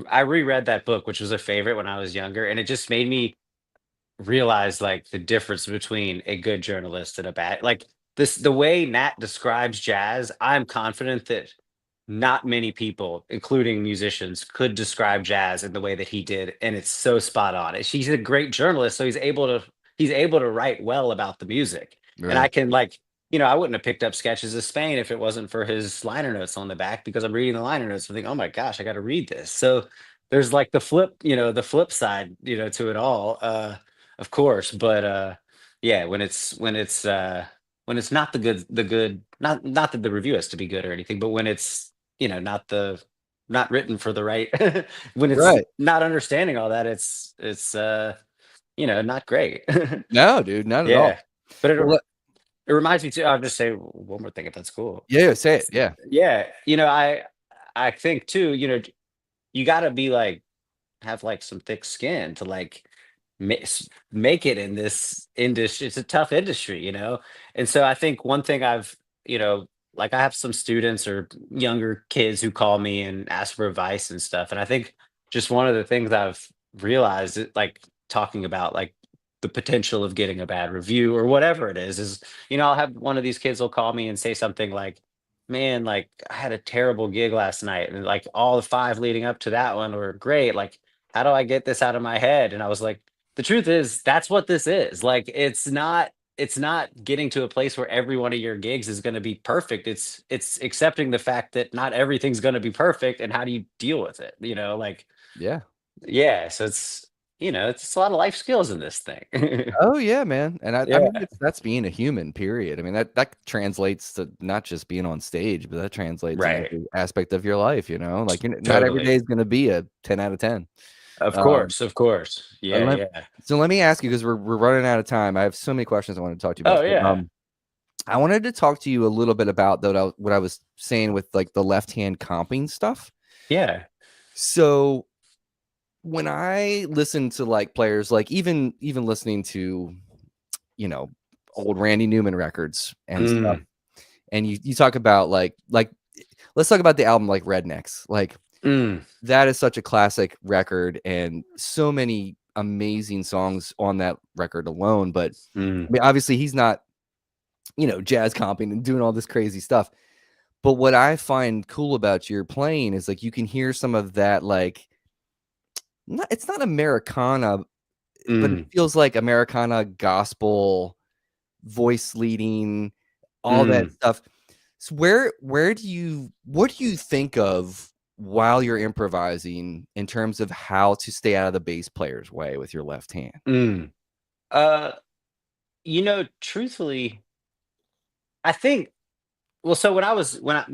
I reread that book, which was a favorite when I was younger, and it just made me realize like the difference between a good journalist and a bad like this the way Nat describes jazz, I'm confident that not many people, including musicians, could describe jazz in the way that he did, and it's so spot on. He's a great journalist, so he's able to write well about the music. And I Right. can like, I wouldn't have picked up Sketches of Spain if it wasn't for his liner notes on the back because I'm reading the liner notes and think, oh my gosh, I got to read this. So there's like the flip side, to it all, of course. But yeah, when it's not the good, not that the review has to be good or anything, but when it's not written for the right when it's Right. not understanding all that, it's not great. No, dude, not at all. Yeah. But Well, it reminds me too, I'll just say one more thing if that's cool. yeah, say it. Yeah. Yeah, I think too, you gotta be like have like some thick skin to like make it in this industry. It's a tough industry, and so I think one thing you know like I have some students or younger kids who call me and ask for advice and stuff, and I think just one of the things I've realized like talking about like the potential of getting a bad review or whatever it is I'll have one of these kids will call me and say something like, man, like I had a terrible gig last night and like all the five leading up to that one were great, like how do I get this out of my head? And I was like, the truth is, that's what this is. Like, it's not getting to a place where every one of your gigs is going to be perfect. It's accepting the fact that not everything's going to be perfect, and how do you deal with it? Like, Yeah. yeah. So it's a lot of life skills in this thing. Oh yeah, man. And I mean Yeah. that's being a human, period. I mean that translates to not just being on stage, but that translates in Right. every aspect of your life, Like not every day Totally. is gonna be a 10 out of 10. Of Um course. Of course. uh, Yeah. let, Yeah. so let me ask you because we're running out of time. I have so many questions I want to talk to you about. Oh yeah. I wanted to talk to you a little bit about though what I was saying with like the left hand comping stuff. Yeah. So when I listen to like players, like even listening to, you know, old Randy Newman records and stuff, Mm, and you talk about like let's talk about the album like Rednecks. Like mm, that is such a classic record and so many amazing songs on that record alone. But mm, I mean, obviously he's not, jazz comping and doing all this crazy stuff. But what I find cool about your playing is like you can hear some of that, like it's not Americana, but it mm, feels like Americana gospel, voice leading, all that mm, stuff. So what do you think of while you're improvising in terms of how to stay out of the bass player's way with your left hand? mm. Uh, truthfully, I think well, so when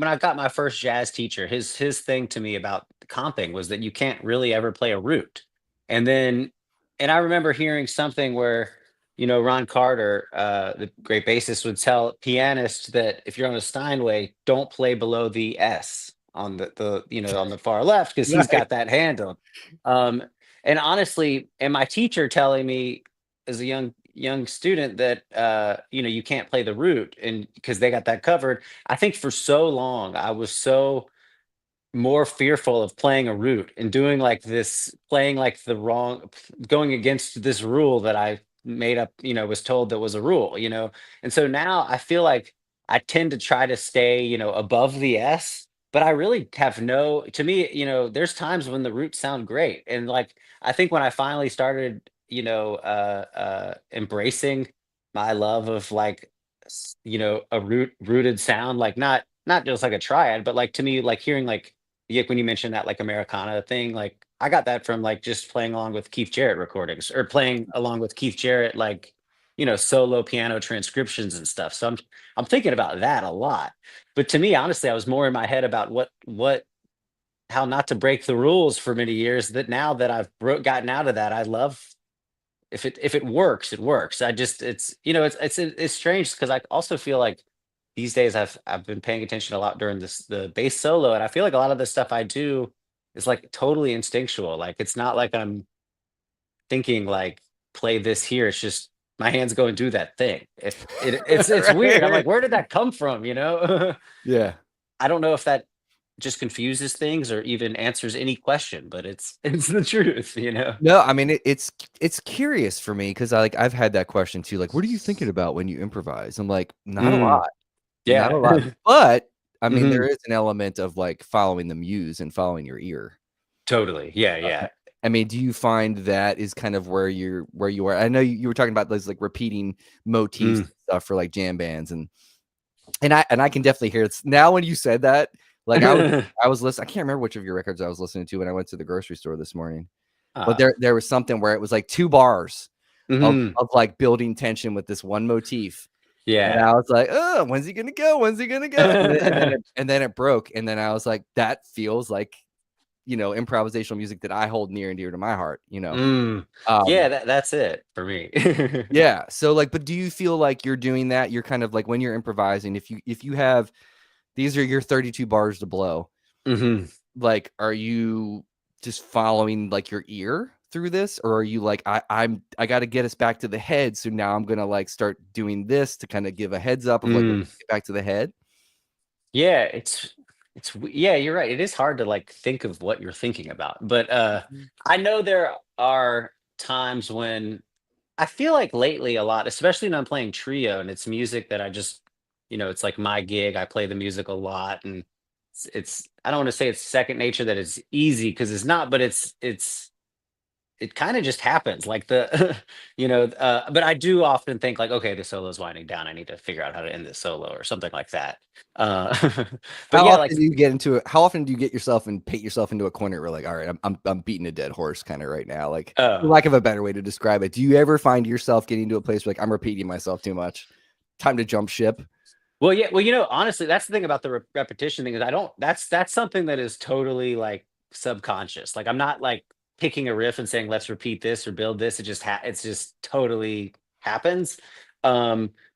I got my first jazz teacher, his thing to me about comping was that you can't really ever play a root. And then and I remember hearing something where, Ron Carter, the great bassist, would tell pianists that if you're on a Steinway, don't play below the S on on the far left because he's Right. got that handle. Um, and honestly, and my teacher telling me as a young student that you can't play the root and because they got that covered. I think for so long I was so more fearful of playing a root and doing like this, playing like the wrong, going against this rule that I made up, was told that was a rule, And so now I feel like I tend to try to stay, above the S, but I really have to me, there's times when the roots sound great. And like, I think when I finally started, embracing my love of like, a rooted sound, like not just like a triad, but like to me, like hearing like yeah, when you mentioned that like Americana thing, like I got that from like just playing along with Keith Jarrett recordings or playing along with Keith Jarrett, like, solo piano transcriptions and stuff. So I'm thinking about that a lot. But to me, honestly, I was more in my head about what how not to break the rules for many years that now that I've gotten out of that, I love if it works, it works. I just it's strange because I also feel like these days I've been paying attention a lot during the bass solo, and I feel like a lot of the stuff I do is like totally instinctual. Like it's not like I'm thinking like play this here. It's just my hands go and do that thing. It's weird. I'm Right. like, where did that come from? Yeah. I don't know if that. just confuses things or even answers any question, but it's the truth, you know? No, I mean, it's curious for me because I've had that question too, like, "What are you thinking about when you improvise?" I'm like, "Not a Mm, lot, not a yeah. lot." But, I mean, there Mhm. is an element of, like, following the muse and following your ear. Totally. Yeah, Uh, yeah. I mean, do you find that is kind of where you are? I know you were talking about those, like, repeating motifs Mm. and stuff for, like, jam bands, and I can definitely hear it. Now when you said that, like, I was listening I can't remember which of your records I was listening to when I went to the grocery store this morning, but Ah. there was something where it was, like, 2 bars Mhm. like, building tension with this one motif, and Yeah. I was like, "Oh, when's he gonna go? When's he gonna go?" And then it broke, and then I was like, "That feels like, improvisational music that I hold near and dear to my heart," you know? Mm. Yeah, Um, that's it for me. yeah, so, like but do you feel like you're doing that? You're kind of like, when you're improvising, if you have these are your 32 bars to blow, Mhm. like, are you just following, like, your ear through this? Or are you like, I gotta get us back to the head, so now I'm gonna, like, start doing this to kinda give a heads up of, like, let's Mm. get back to the head? Yeah, yeah, you're right. It is hard to like think of what you're thinking about. But Mhm. I know there are times when I feel like lately a lot, especially when I'm playing trio and it's music that I just, it's like my gig. I play the music a lot and I don't want to say it's second nature that it's easy because it's not, but it kind of just happens like the but I do often think like, okay, the solo's winding down, I need to figure out how to end this solo or something like that. uh but How yeah, like often do you get into it? How often do you get yourself and paint yourself into a corner where, like, "Alright, I'm beating a dead horse kinda right now," like, for uh lack of a better way to describe it. Do you ever find yourself getting to a place where, like, "I'm repeating myself too much. Time to jump ship?" well, yeah, well, honestly, that's the thing about the repetition thing is I don't that's something that is totally like subconscious. Like I'm not like picking a riff and saying let's repeat this or build this. It's just totally happens.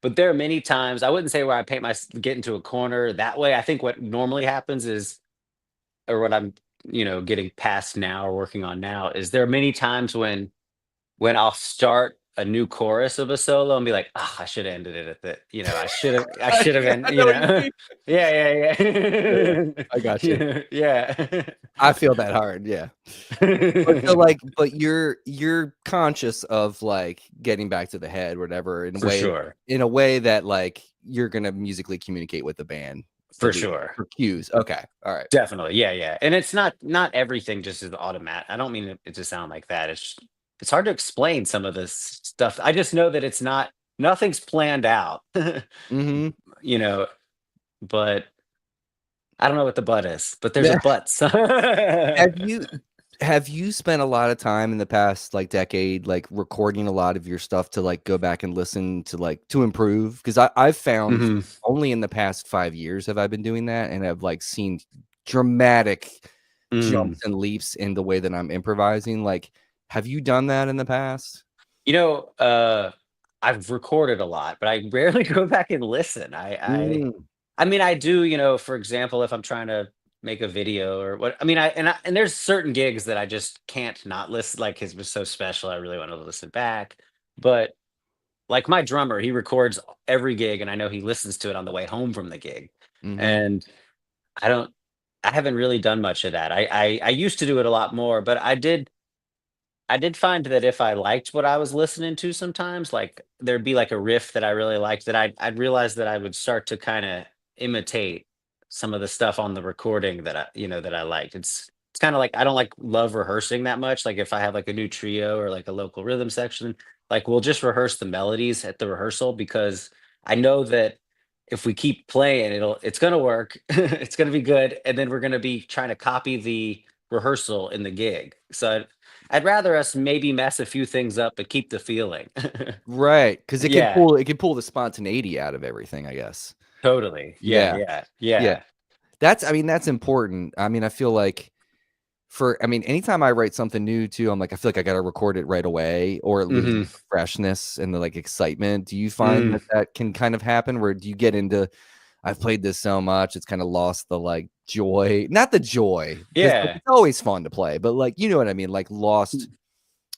But there are many times I wouldn't say where I get into a corner that way. I think what normally happens is, or what I'm, getting past now or working on now is there are many times when I'll start a new chorus of a solo and be like, "Ah, I should have ended it at the," I should have Yeah, been, I know what you mean. yeah, Yeah, yeah. yeah. I got you. Yeah, yeah. I feel that hard, yeah. But you're conscious of, like, getting back to the head, whatever, For sure. in a way that, like, you're gonna musically communicate with the band to For do sure. for cues. Okay, alright. Definitely. Yeah, yeah. And it's not everything just is automatic. I don't mean it to sound like that. It's hard to explain some of this stuff. I just know that nothing's planned out. Mhm. You know, but I don't know what the but is, but there's a Yeah. but. Have you have you spent a lot of time in the past, like, decade, like, recording a lot of your stuff to, like, go back and listen to, like to improve? 'Cause I've found Mhm. only in the past 5 years have I been doing that, and I've, like, seen dramatic Mm. jumps and leaps in the way that I'm improvising, like, have you done that in the past? You know, I've recorded a lot, but I rarely go back and listen. Mm, I mean, I do, for example, if I'm trying to make a video or what, I mean, and there's certain gigs that I just can't not listen, like it was so special. I really want to listen back. But like my drummer, he records every gig and I know he listens to it on the way home from the gig. mhm, And I don't, I haven't really done much of that. I used to do it a lot more, but I did find that if I liked what I was listening to sometimes, like there'd be like a riff that I really liked that I'd realize that I would start to kind of imitate some of the stuff on the recording that I liked. It's kind of like I don't like love rehearsing that much. Like if I have like a new trio or like a local rhythm section, like we'll just rehearse the melodies at the rehearsal because I know that if we keep playing, it's gonna work, it's gonna be good, and then we're gonna be trying to copy the rehearsal in the gig. So I'd rather us maybe mess a few things up, but keep the feeling. right, 'cause Yeah, it can pull the spontaneity out of everything, I guess. totally. Yeah, Yeah, yeah, yeah. yeah. I mean, that's important. I mean, I feel like anytime I write something new too, I'm like, I feel like I gotta record it right away or at least Mhm. the freshness and the, like, excitement. Do you find Mm. that that can kind of happen where do you get into, "I've played this so much, it's kinda lost the, like, joy" not the joy, because, like, Yeah. it's always fun to play, but, like, you know what I mean, like, lost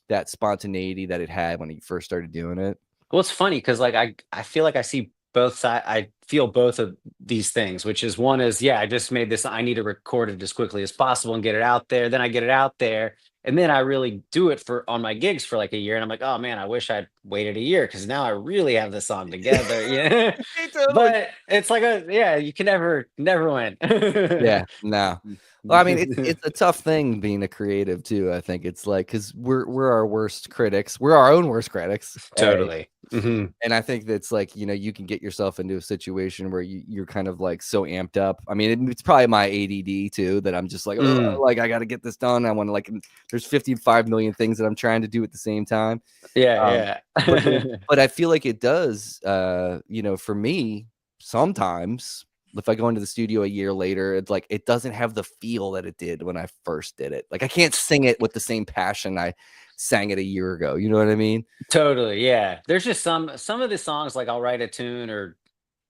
that spontaneity that it had when you first started doing it? Well, it's funny because like I feel like I see both sides. I feel both of these things, which is one is, yeah, I just made this. I need to record it as quickly as possible and get it out there. Then I get it out there, and then I really do it for on my gigs for like a year. And I'm like, oh man, I wish I'd waited a year because now I really have the song together. Yeah, Totally. but it's like a yeah, you can never win. Yeah, no. Well, I mean, it's a tough thing being a creative too. I think it's like because we're our worst critics. We're our own worst critics. Totally. Hmm. And I think that's like, you can get yourself into a situation where you're kind of like so amped up. I mean, it's probably my ADD too that I'm just like, "Ugh," Mm, like I got to get this done. I want to like, there's 55 million things that I'm trying to do at the same time. Um, yeah, but yeah. but I feel like it does, for me, sometimes if I go into the studio a year later, it's like it doesn't have the feel that it did when I first did it. Like I can't sing it with the same passion I sang it a year ago. You know what I mean? Totally, yeah. There's just some of the songs, like, I'll write a tune or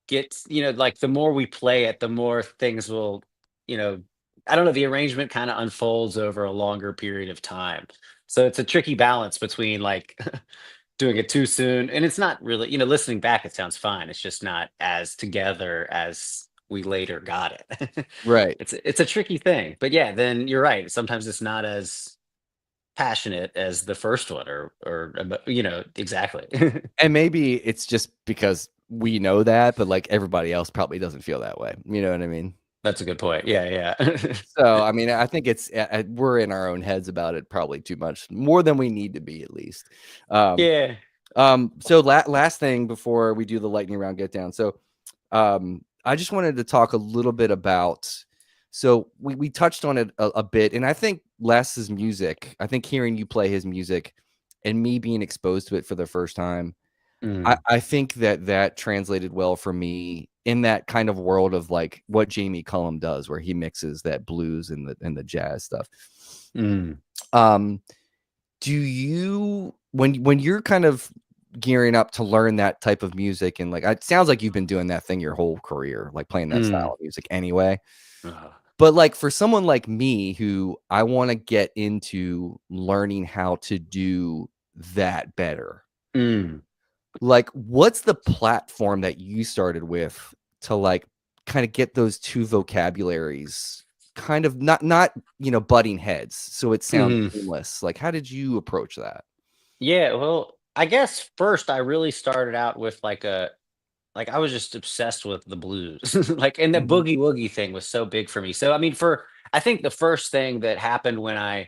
get like, the more we play it, the more things will, you know I don't know, the arrangement kinda unfolds over a longer period of time. So it's a tricky balance between, like, doing it too soon and it's not really listening back, it sounds fine, it's just not as together as we later got it. Right. It's a tricky thing, but yeah, then you're right, sometimes it's not as passionate as the first one or exactly. And maybe it's just because we know that, but like everybody else probably doesn't feel that way. You know what I mean? That's a good point. Yeah, yeah. So, I mean, I think it's we're in our own heads about it probably too much, more than we need to be at least. Um, Yeah. so last thing before we do the lightning round get down. So, I just wanted to talk a little bit about. So we touched on it a bit, and I think Les's music. I think hearing you play his music, and me being exposed to it for the first time. Mm, I think that translated well for me in that kind of world of like what Jamie Cullum does, where he mixes that blues and the jazz stuff. mm, Um, do you when you're kind of gearing up to learn that type of music and like it sounds like you've been doing that thing your whole career, like playing that mm. style of music anyway. Uh, But like for someone like me who I want to get into learning how to do that better, mm, like, what's the platform that you started with to, like, kinda get those 2 vocabularies kind of not butting heads, so it sounds mhm. seamless? Like, how did you approach that? Yeah, well, I guess first I really started out with I was just obsessed with the blues. Like, and the Mhm. boogie woogie thing was so big for me. So I mean, for I think the first thing that happened when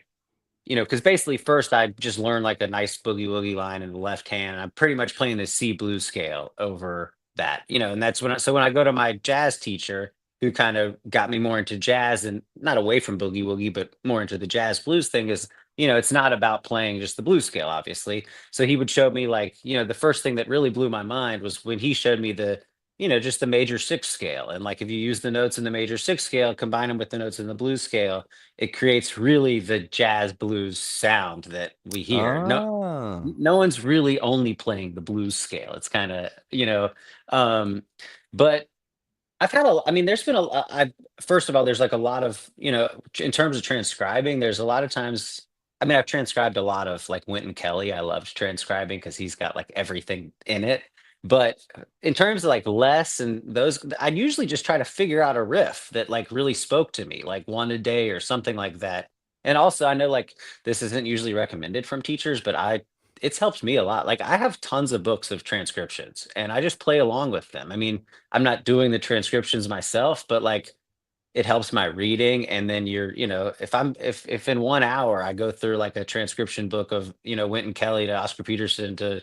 because basically first I just learned like a nice boogie woogie line in the left hand. I'm pretty much playing the C blues scale over that, and that's when I go to my jazz teacher who kind of got me more into jazz and not away from boogie woogie, but more into the jazz blues thing is, it's not about playing just the blues scale, obviously. So he would show me like, the first thing that really blew my mind was when he showed me just the major six scale. And like if you use the notes in the major six scale, combine them with the notes in the blues scale, it creates really the jazz blues sound that we hear. No, Ah. no one's really only playing the blues scale. It's kind of, um, but I mean, there's been first of all, there's like a lot of, in terms of transcribing, there's a lot of times, I mean, I've transcribed a lot of like Wynton Kelly. I loved transcribing because he's got like everything in it. But in terms of like Les and those, I'd usually just try to figure out a riff that like really spoke to me, like one a day or something like that. And also, I know like this isn't usually recommended from teachers, but it's helped me a lot. Like I have tons of books of transcriptions and I just play along with them. I mean, I'm not doing the transcriptions myself, but like it helps my reading. And then if in 1 hour I go through like a transcription book of, Wynton Kelly to Oscar Peterson to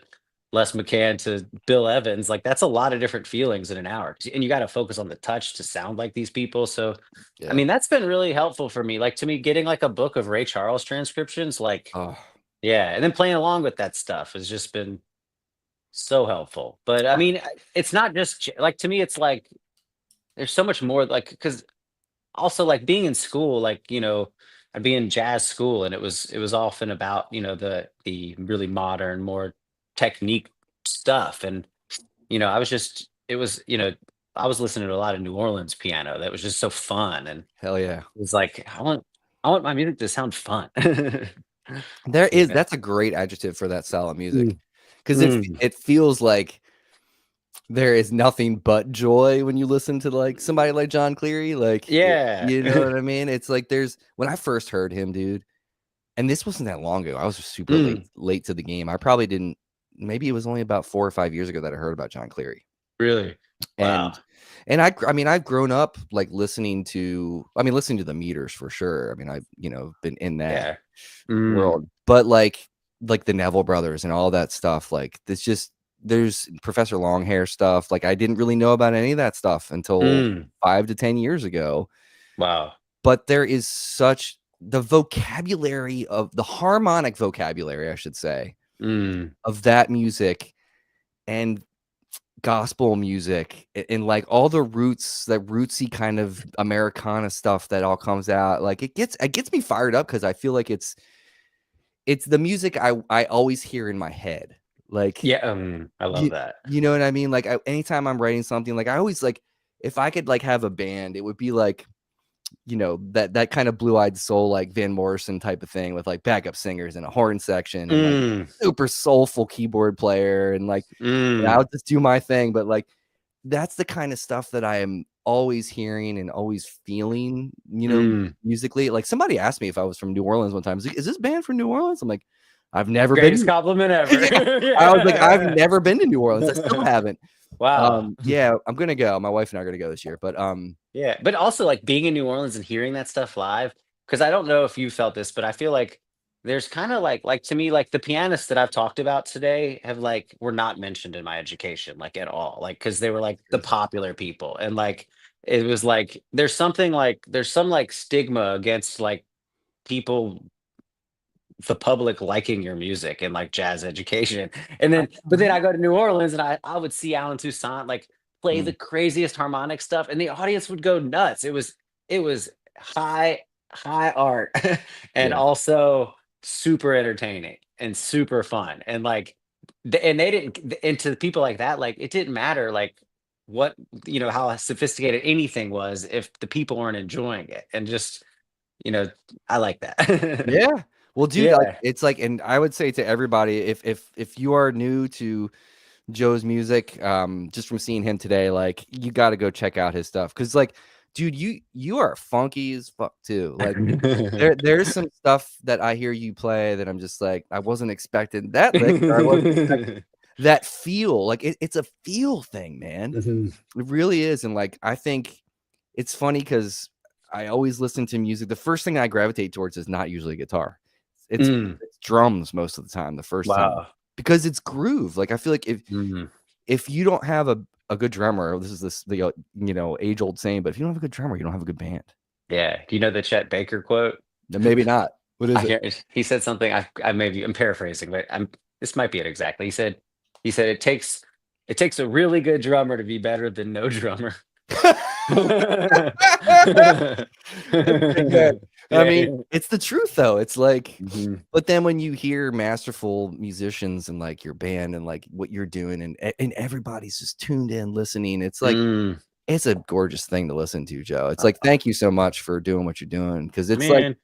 Les McCann to Bill Evans, like that's a lot of different feelings in an hour. And you got to focus on the touch to sound like these people. So, I Yeah. mean, that's been really helpful for me. Like to me, getting like a book of Ray Charles transcriptions, like, Oh. yeah. And then playing along with that stuff has just been so helpful. But I mean, it's not just like to me, it's like there's so much more like because also like being in school, like I'd be in jazz school, and it was often about the really modern, more technique stuff, and I was just it was I was listening to a lot of New Orleans piano that was just so fun, and Hell yeah. it was like I want my music to sound fun. Yeah. That's a great adjective for that style of music Mm, because mm, it feels like there is nothing but joy when you listen to like somebody like John Cleary. Like, Yeah. you know what I mean? It's like when I first heard him, dude, and this wasn't that long ago. I was just super Mm, late to the game. I probably didn't. Maybe it was only about 4 or 5 years ago that I heard about John Cleary. really? Wow. And I mean, I've grown up like listening to the Meters for sure. I mean, I've, been in that Yeah. Mm, world, but like the Neville brothers and all that stuff, like there's Professor Longhair stuff. Like I didn't really know about any of that stuff until mm, 5 to 10 years ago. wow. But there is such the vocabulary of the harmonic vocabulary, I should say, Mm, of that music and gospel music and like all the that rootsy kind of Americana stuff that all comes out. Like it gets me fired up because I feel like it's the music I always hear in my head. Like yeah. I love that. you know what I mean? Like anytime I'm writing something, like I always like if I could like have a band, it would be like that kind of blue-eyed soul, like Van Morrison type of thing with like backup singers and a horn section and like Mm, super soulful keyboard player and like mm, I'll just do my thing. But like that's the kind of stuff that I am always hearing and always feeling, mm. musically. Like somebody asked me if I was from New Orleans one time. Is this band from New Orleans? I'm like, I've never Greatest been. compliment ever. Yeah. I was like, I've Yeah. never been to New Orleans. I still haven't. Wow. Yeah, I'm gonna go. My wife and I are gonna go this year. But Yeah, but also, like, being in New Orleans and hearing that stuff live, because I don't know if you felt this, but I feel like there's kinda like, to me, like, the pianists that I've talked about today have, like were not mentioned in my education, like, at all, like because they were, like, the popular people, and, like, it was, like, there's some, like, stigma against, like, people the public liking your music and like jazz education. And then, but then I go to New Orleans and I would see Alan Toussaint like play the mm, craziest harmonic stuff, and the audience would go nuts. It was high art and yeah, also super entertaining and super fun. And like, and they didn't, and to people like that, like it didn't matter like what how sophisticated anything was if the people weren't enjoying it. And just you know, I like that. yeah. Well, dude, like Yeah. it's like, and I would say to everybody, if you are new to Joe's music, just from seeing him today, like you got to go check out his stuff because, like, dude, you are funky as fuck too. Like, there's some stuff that I hear you play that I'm just like, I wasn't expecting that lick, or I wasn't expecting that feel. Like, it's a feel thing, man. Mhm. It really is, and like, I think it's funny because I always listen to music. The first thing I gravitate towards is not usually guitar. It's Mm, it's drums most of the time. The first time wow. because it's groove. Like I feel like Mhm. if you don't have a good drummer, this is the age old saying, but if you don't have a good drummer, you don't have a good band. Yeah. Do you know the Chet Baker quote? Then maybe not. What is I it? can't he said something, I'm paraphrasing, but this might be it exactly. He said, "It takes a really good drummer to be better than no drummer." That's pretty good. I Yeah. mean, it's the truth though. It's like, Mhm. but then when you hear masterful musicians and like your band and like what you're doing and everybody's just tuned in listening, it's like Mm. it's a gorgeous thing to listen to, Joe. It's like Uh, thank you so much for doing what you're doing because it's like man.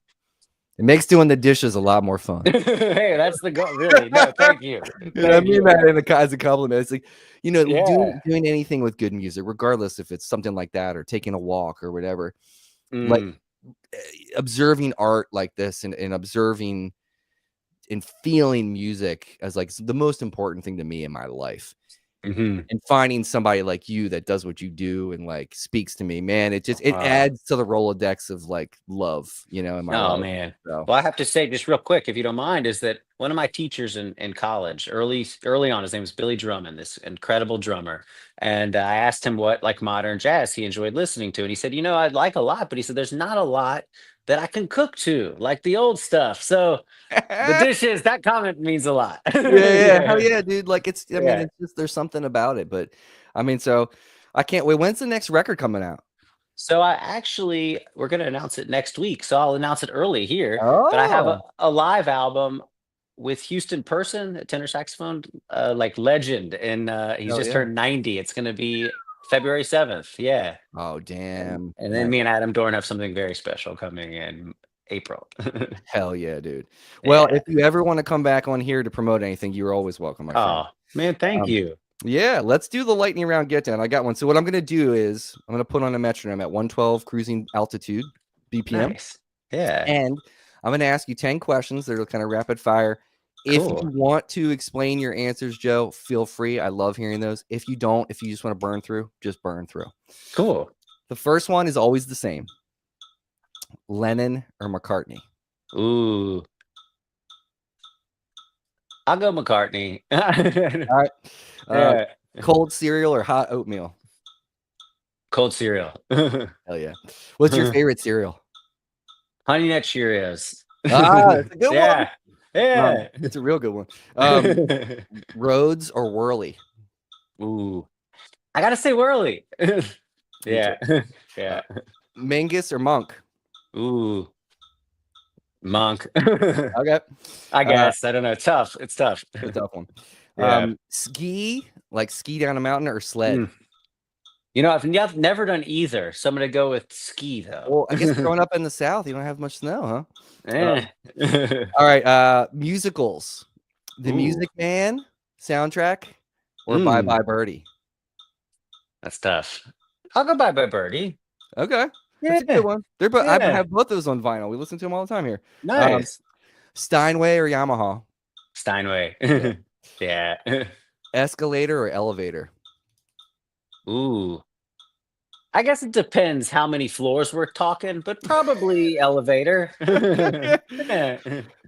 it makes doing the dishes a lot more fun. Hey, that's the goal, really. No, thank you. And I Thank mean you. that in as a compliment. It's like, Yeah. doing anything with good music, regardless if it's something like that or taking a walk or whatever, like Mm. eh, observing art like this and observing and feeling music as like the most important thing to me in my life. Mhm. And finding somebody like you that does what you do and like speaks to me, man, it Wow. adds to the Rolodex of like love, in my Oh, life. man. So Well, I have to say just real quick, if you don't mind, is that one of my teachers in college, early on, his name was Billy Drummond, this incredible drummer. And I asked him what like modern jazz he enjoyed listening to. And he said, I'd like a lot, but he said, there's not a lot that I can cook to, like the old stuff. So the dishes, that comment means a lot. yeah, hell Yeah. yeah, dude. Like I mean, Yeah. it's just there's something about it. But I mean, so I can't wait. When's the next record coming out? So we're going to announce it next week. So I'll announce it early here, but I have a, Oh, a live album with Houston Person, a tenor saxophone, like legend. And he's hell just yeah. turned 90. It's going to be February 7th. Yeah. Oh, And, damn. and then Nice. me and Adam Dorn have something very special coming in April. Hell yeah, dude. Well, Yeah. if you ever want to come back on here to promote anything, you're always welcome, my friend. Oh, man. Thank Um, you. Yeah, let's do the lightning round get down. I got one. So what I'm gonna do is I'm gonna put on a metronome at 112 cruising altitude BPM, Nice. Yeah. and I'm gonna ask you 10 questions that are kind of rapid fire. If you Cool. want to explain your answers, Joe, feel free. I love hearing those. If you don't, if you just want to burn through, just burn through. Cool. The first one is always the same. Lennon or McCartney? Ooh. I'll go McCartney. All right. Yeah. Cold cereal or hot oatmeal? Cold cereal. Hell yeah. What's your favorite cereal? Honey Nut Cheerios. That's a good one. Yeah. Yeah. It's a real good one. Rhodes or Whirly? Ooh. I gotta say Whirly. Me Yeah. too. Yeah. Mangus or Monk? Ooh. Monk. Okay. I guess. I don't know. Tough. It's tough. A tough one. Yeah. Ski, like ski down a mountain or sled? Mm. I've never done either, so I'm gonna go with ski though. Well, I guess growing up in the South, you don't have much snow, huh? Eh. All right. Musicals. The Ooh. Music Man soundtrack or Bye Mm. Bye Birdie? That's tough. I'll go Bye Birdie. Okay. That's a Yeah. good one. They're both, I Yeah. have both those on vinyl. We listen to them all the time here. Nice. Steinway or Yamaha? Steinway. Yeah. Yeah. Escalator or elevator? Ooh. I guess it depends how many floors we're talking, but probably elevator. Yeah.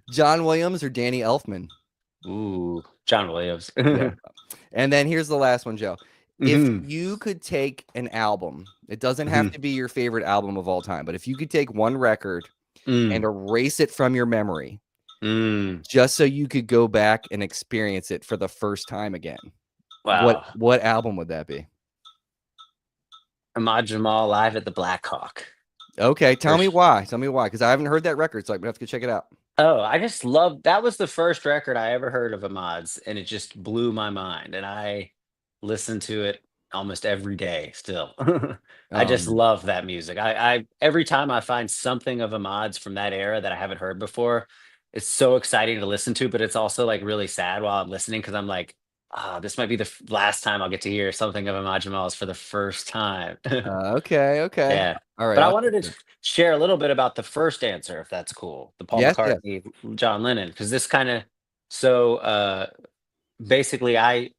John Williams or Danny Elfman? Ooh, John Williams. Yeah. And then here's the last one, Joe. If Mhm, you could take an album, it doesn't have mhm, to be your favorite album of all time, but if you could take one record and mm, erase it from your memory mm. just so you could go back and experience it for the first time again, what Wow. what album would that be? Ahmad Jamal live at the Black Hawk. Okay, tell me First. why. Tell me why, because I haven't heard that record, so I'm gonna have to go check it out. Oh, I just love that was the first record I ever heard of Ahmad's, and it just blew my mind. And I listen to it almost every day still. I just Um, love that music. I every time I find something of Ahmad's from that era that I haven't heard before, it's so exciting to listen to, but it's also like really sad while I'm listening because I'm like, ah, this might be the last time I'll get to hear something of Ahmad Jamal's for the first time. okay. Yeah. All right, But I I'll wanted check to it. share a little bit about the first answer, if that's cool. The Paul Yes, yes. McCartney, John Lennon, because this kind of so basically I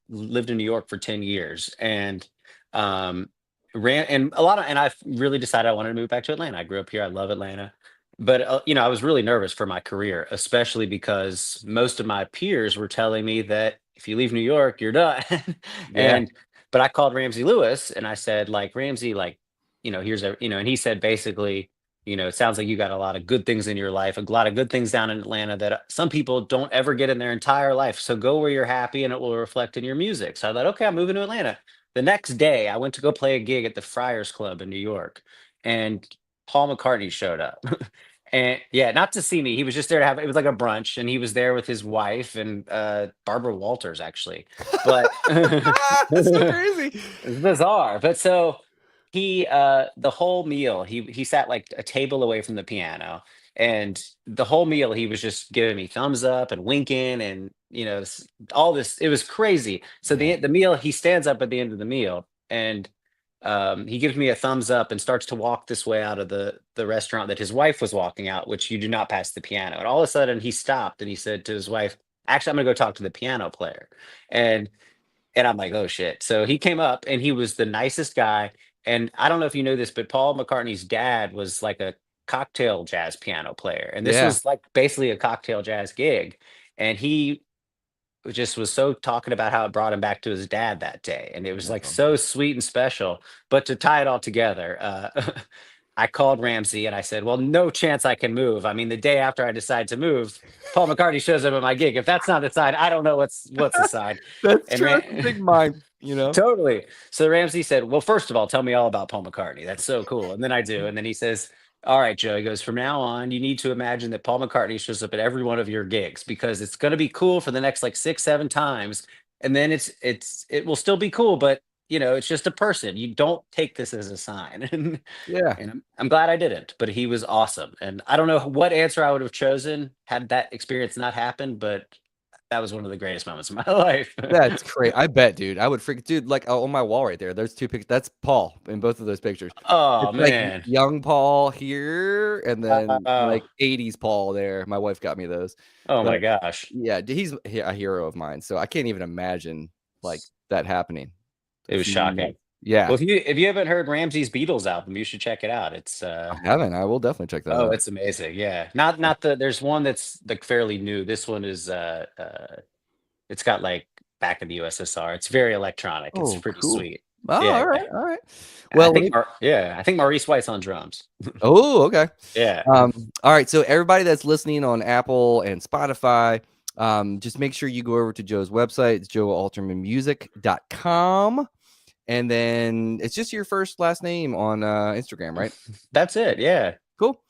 lived in New York for 10 years and um ran and a lot of and I've really decided I wanted to move back to Atlanta. I grew up here. I love Atlanta. But I was really nervous for my career, especially because most of my peers were telling me that if you leave New York, you're done. Yeah. and but I called Ramsey Lewis and I said, like, Ramsey, like, here's and he said basically, it sounds like you got a lot of good things in your life, a lot of good things down in Atlanta that some people don't ever get in their entire life. So go where you're happy and it will reflect in your music. So I thought, okay, I'm moving to Atlanta. The next day, I went to go play a gig at the Friars Club in New York, and Paul McCartney showed up. And yeah, not to see me. He was just there to have it was like a brunch, and he was there with his wife and Barbara Walters, actually. But That's so crazy. it's bizarre. But so the whole meal, he sat like a table away from the piano, and the whole meal he was just giving me thumbs up and winking and all this. It was crazy. So Yeah. the meal, he stands up at the end of the meal and he gives me a thumbs up and starts to walk this way out of the restaurant that his wife was walking out, which you do not pass the piano. And all of a sudden he stopped and he said to his wife, "Actually, I'm gonna go talk to the piano player." And I'm like, "Oh shit." So he came up and he was the nicest guy. And I don't know if you know this, but Paul McCartney's dad was like a cocktail jazz piano player. And this Yeah. was like basically a cocktail jazz gig. And he just was so talking about how it brought him back to his dad that day. And it was like Um, so sweet and special. But to tie it all together, I called Ramsey and I said, "Well, no chance I can move. I mean, the day after I decide to move, Paul McCartney shows up at my gig. If that's not the sign, I don't know what's the sign." That's And true. That's a big mind. totally. So Ramsey said, "Well, first of all, tell me all about Paul McCartney. That's so cool." And then I do. And then he says, "All right, Joe," he goes, "from now on, you need to imagine that Paul McCartney shows up at every one of your gigs because it's going to be cool for the next like 6, 7 times. And then it will still be cool, but it's just a person. You don't take this as a sign." And Yeah. I'm glad I didn't, but he was awesome. And I don't know what answer I would have chosen had that experience not happened, but that was one of the greatest moments of my life. That's great. I bet, dude. I would freak, dude. Like on my wall right there. There's two pictures. That's Paul in both of those pictures. Oh It's like man. young Paul here, and then Uh, like '80s Paul there. My wife got me those. oh my But gosh. yeah, he's a hero of mine. So I can't even imagine like that happening. It was shocking. Yeah, Well, if you haven't heard Ramsey's Beatles album, you should check it out. It's I haven't. I will definitely check that oh, out. it's amazing. Yeah. Not the there's one that's like fairly new. This one is it's got like back in the USSR. It's very electronic. It's Oh, pretty cool. sweet. Oh, Yeah, all right, yeah. all right. I Well, let think me. I think Maurice White's on drums. Oh, okay. Yeah. All right. So everybody that's listening on Apple and Spotify, just make sure you go over to Joe's website. It's joealtermanmusic.com. And then it's just your first last name on Instagram, right? That's it. Yeah. Cool.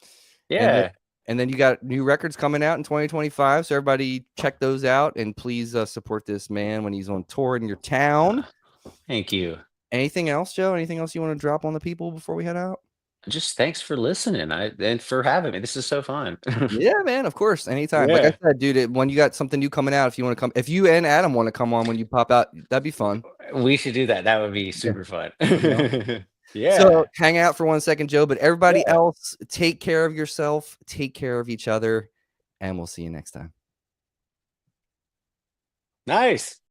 And then Yeah. and then you got new records coming out in 2025. So everybody check those out and please support this man when he's on tour in your town. Thank you. Anything else, Joe? Anything else you want to drop on the people before we head out? Just thanks for listening. And for having me. This is so fun. Yeah, man, of course, anytime. Like I Yeah. said, dude, when you got something new coming out, if you want to come, if you and Adam want to come on when you pop out, that'd be fun. We should do that. That would be Yeah, super fun. you know. So Yeah. hang out for 1 second, Joe. But everybody Yeah. else, take care of yourself, take care of each other, and we'll see you next time. Nice.